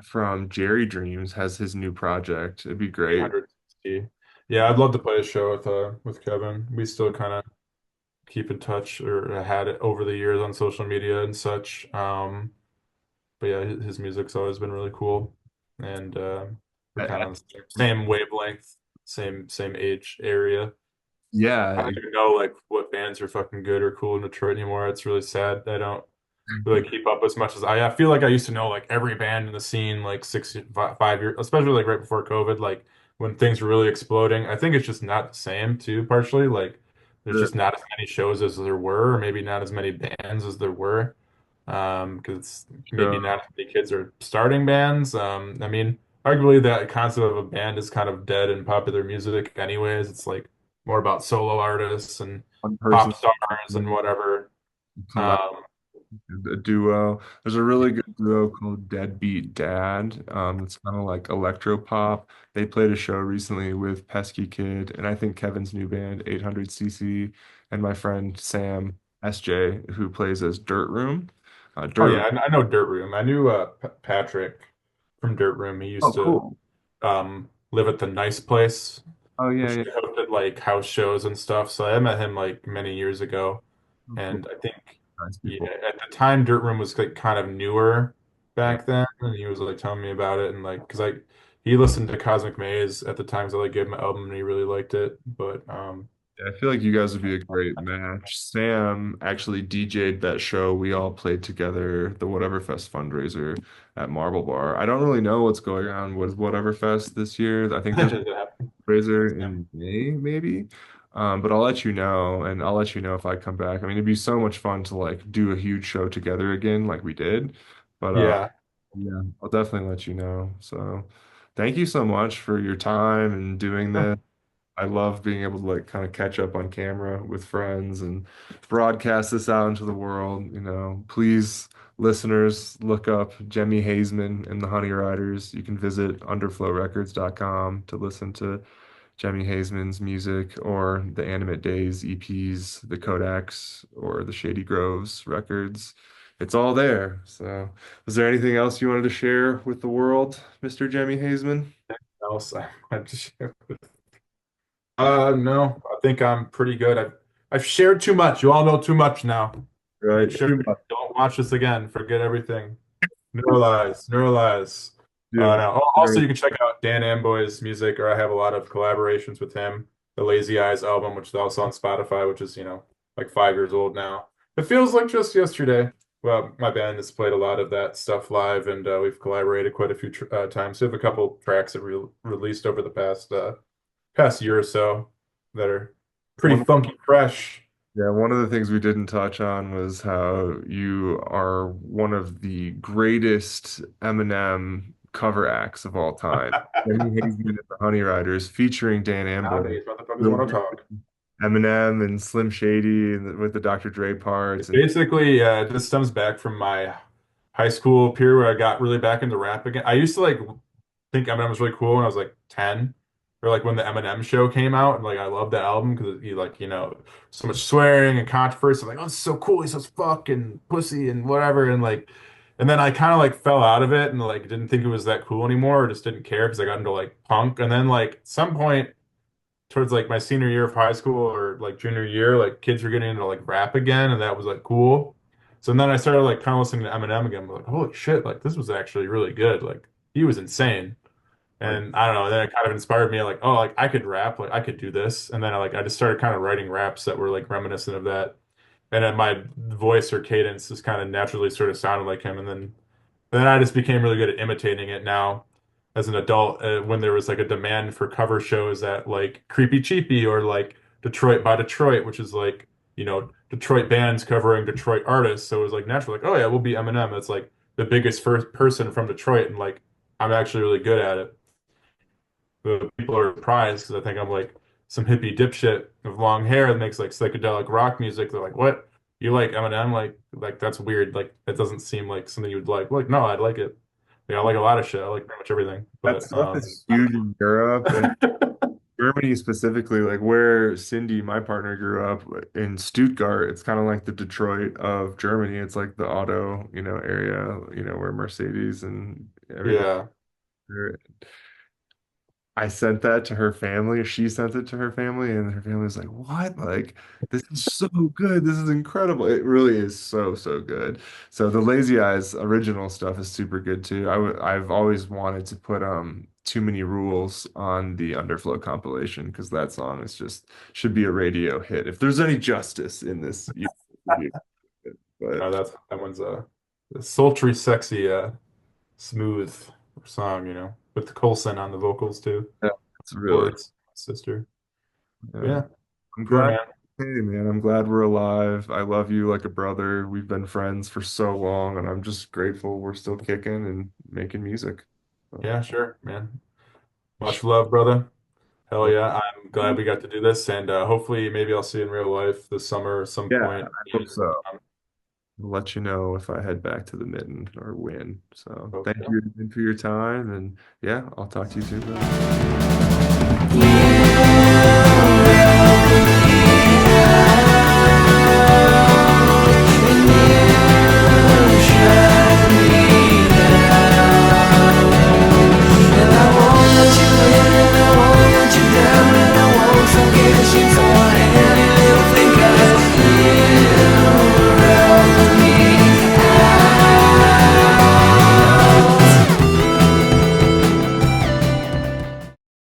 from Jerry Dreams has his new project. It'd be great. 860. Yeah, I'd love to play a show with Kevin. We still kind of keep in touch or had it over the years on social media and such. But yeah, his music's always been really cool, and we're kind I- of the same wavelength, same age area. I yeah, don't even know like what bands are fucking good or cool in Detroit anymore. It's really sad. I don't really keep up as much as I feel like I used to know like every band in the scene like 5 years, especially like right before COVID, like when things were really exploding. I think it's just not the same too, partially. Like there's just not as many shows as there were, or maybe not as many bands as there were. Because maybe so not as many kids are starting bands. I mean, arguably that concept of a band is kind of dead in popular music anyways. It's like more about solo artists and one pop person stars and whatever. collab Um, a duo. There's a really good duo called Deadbeat Dad. It's kind of like electro pop. They played a show recently with Pesky Kid, and I think Kevin's new band, 800cc, and my friend Sam SJ, who plays as Dirt Room. Oh Dirt. yeah, I know Dirt Room. I knew Patrick from Dirt Room. He used Oh, to cool. live at the Nice Place, Oh yeah, which yeah. he hosted like house shows and stuff. So I met him like many years ago, Oh, cool. and I think Nice yeah, people. at the time Dirt Room was like kind of newer Yeah. back then, and he was like telling me about it, and like because I he listened to Cosmic Maze at the time, so I like gave him an album and he really liked it. But Yeah, I feel like you guys would be a great match. Sam actually DJ'd that show. We all played together, the Whatever Fest fundraiser at Marble Bar. I don't really know what's going on with Whatever Fest this year. I think there's a fundraiser in May, maybe. But I'll let you know, and I'll let you know if I come back. I mean, it'd be so much fun to like do a huge show together again, like we did. But yeah. yeah, I'll definitely let you know. So, thank you so much for your time and doing this. I love being able to like kind of catch up on camera with friends and broadcast this out into the world. Please, listeners, look up Jemmi Hazeman and the Honey Riders. You can visit underflowrecords.com to listen to Jemmi Hazeman's music or the Animate Daze EPs, the Kodaks, or the Shady Groves records. It's all there. So, was there anything else you wanted to share with the world, Mr. Jemmi Hazeman? Else I just no, I think I'm pretty good. I've shared too much. You all know too much now. You can Right. share. Too much. Don't watch this again. Forget everything. Neuralize, neuralize. Yeah. No. Also, you can check out Dan Amboy's music, or I have a lot of collaborations with him. The Lazy Eyes album, which is also on Spotify, which is, like 5 years old now. It feels like just yesterday. Well, my band has played a lot of that stuff live, and we've collaborated quite a few tr times. We have a couple tracks that we released over the past year or so that are pretty One, funky fresh. yeah, one of the things we didn't touch on was how you are one of the greatest Eminem cover acts of all time. Jimmy Hazeman and the Honey Riders featuring Dan Amboy. Nowadays, motherfuckers Really want to great. talk. Eminem and Slim Shady and with the Dr. Dre parts. And Basically, this stems back from my high school period where I got really back into rap again. I used to like think Eminem was really cool when I was like 10, or like when the Eminem show came out, and like I loved that album because he like, so much swearing and controversy. I'm like, oh, it's so cool. He says fuck and pussy and whatever. And like, and then I kind of like fell out of it and like didn't think it was that cool anymore, or just didn't care because I got into like punk. And then like at some point towards like my senior year of high school or like junior year, like kids were getting into like rap again, and that was like cool. So then I started like kind of listening to Eminem again. I'm like, holy shit, like this was actually really good. Like he was insane. like, And I don't know, then it kind of inspired me like, oh, like I could rap, like I could do this. And then I just started kind of writing raps that were like reminiscent of that. And then my voice or cadence just kind of naturally sort of sounded like him. And then I just became really good at imitating it now as an adult when there was like a demand for cover shows at like Creepy Cheapy or like Detroit by Detroit, which is like, Detroit bands covering Detroit artists. So it was like natural, like, oh yeah, we'll be Eminem. It's like the biggest first person from Detroit, and like I'm actually really good at it. The people are surprised because I think I'm like some hippie dipshit with long hair that makes like psychedelic rock music. They're like, "What? You like Eminem? Like that's weird. Like that doesn't seem like something you would like." Like, no, I'd like it. Yeah, I like a lot of shit. I like pretty much everything. that But stuff is huge in Europe and Germany specifically, like where Cindy, my partner, grew up in Stuttgart. It's kind of like the Detroit of Germany. It's like the auto, area, where Mercedes and everything. yeah, I sent that to her family. She sent it to her family, and her family was like, "What? Like, this is so good. This is incredible. It really is so, so good." So the Lazy Eyes original stuff is super good too. I've always wanted to put Too Many Rules on the Underflow compilation because that song is just should be a radio hit. If there's any justice in this, but that one's a sultry, sexy, smooth song. With the Coulson on the vocals too. yeah, it's really. Words, sister. Yeah. Yeah, I'm cool, glad. man. Hey, man, I'm glad we're alive. I love you like a brother. We've been friends for so long, and I'm just grateful we're still kicking and making music. So, Yeah, sure, man. Much love, brother. Hell well, yeah, I'm glad we got to do this, and hopefully, maybe I'll see you in real life this summer at some yeah, point. I hope so. I'll let you know if I head back to the mitten or win. So, thank Okay. you again for your time, and yeah, I'll talk to you soon, brother.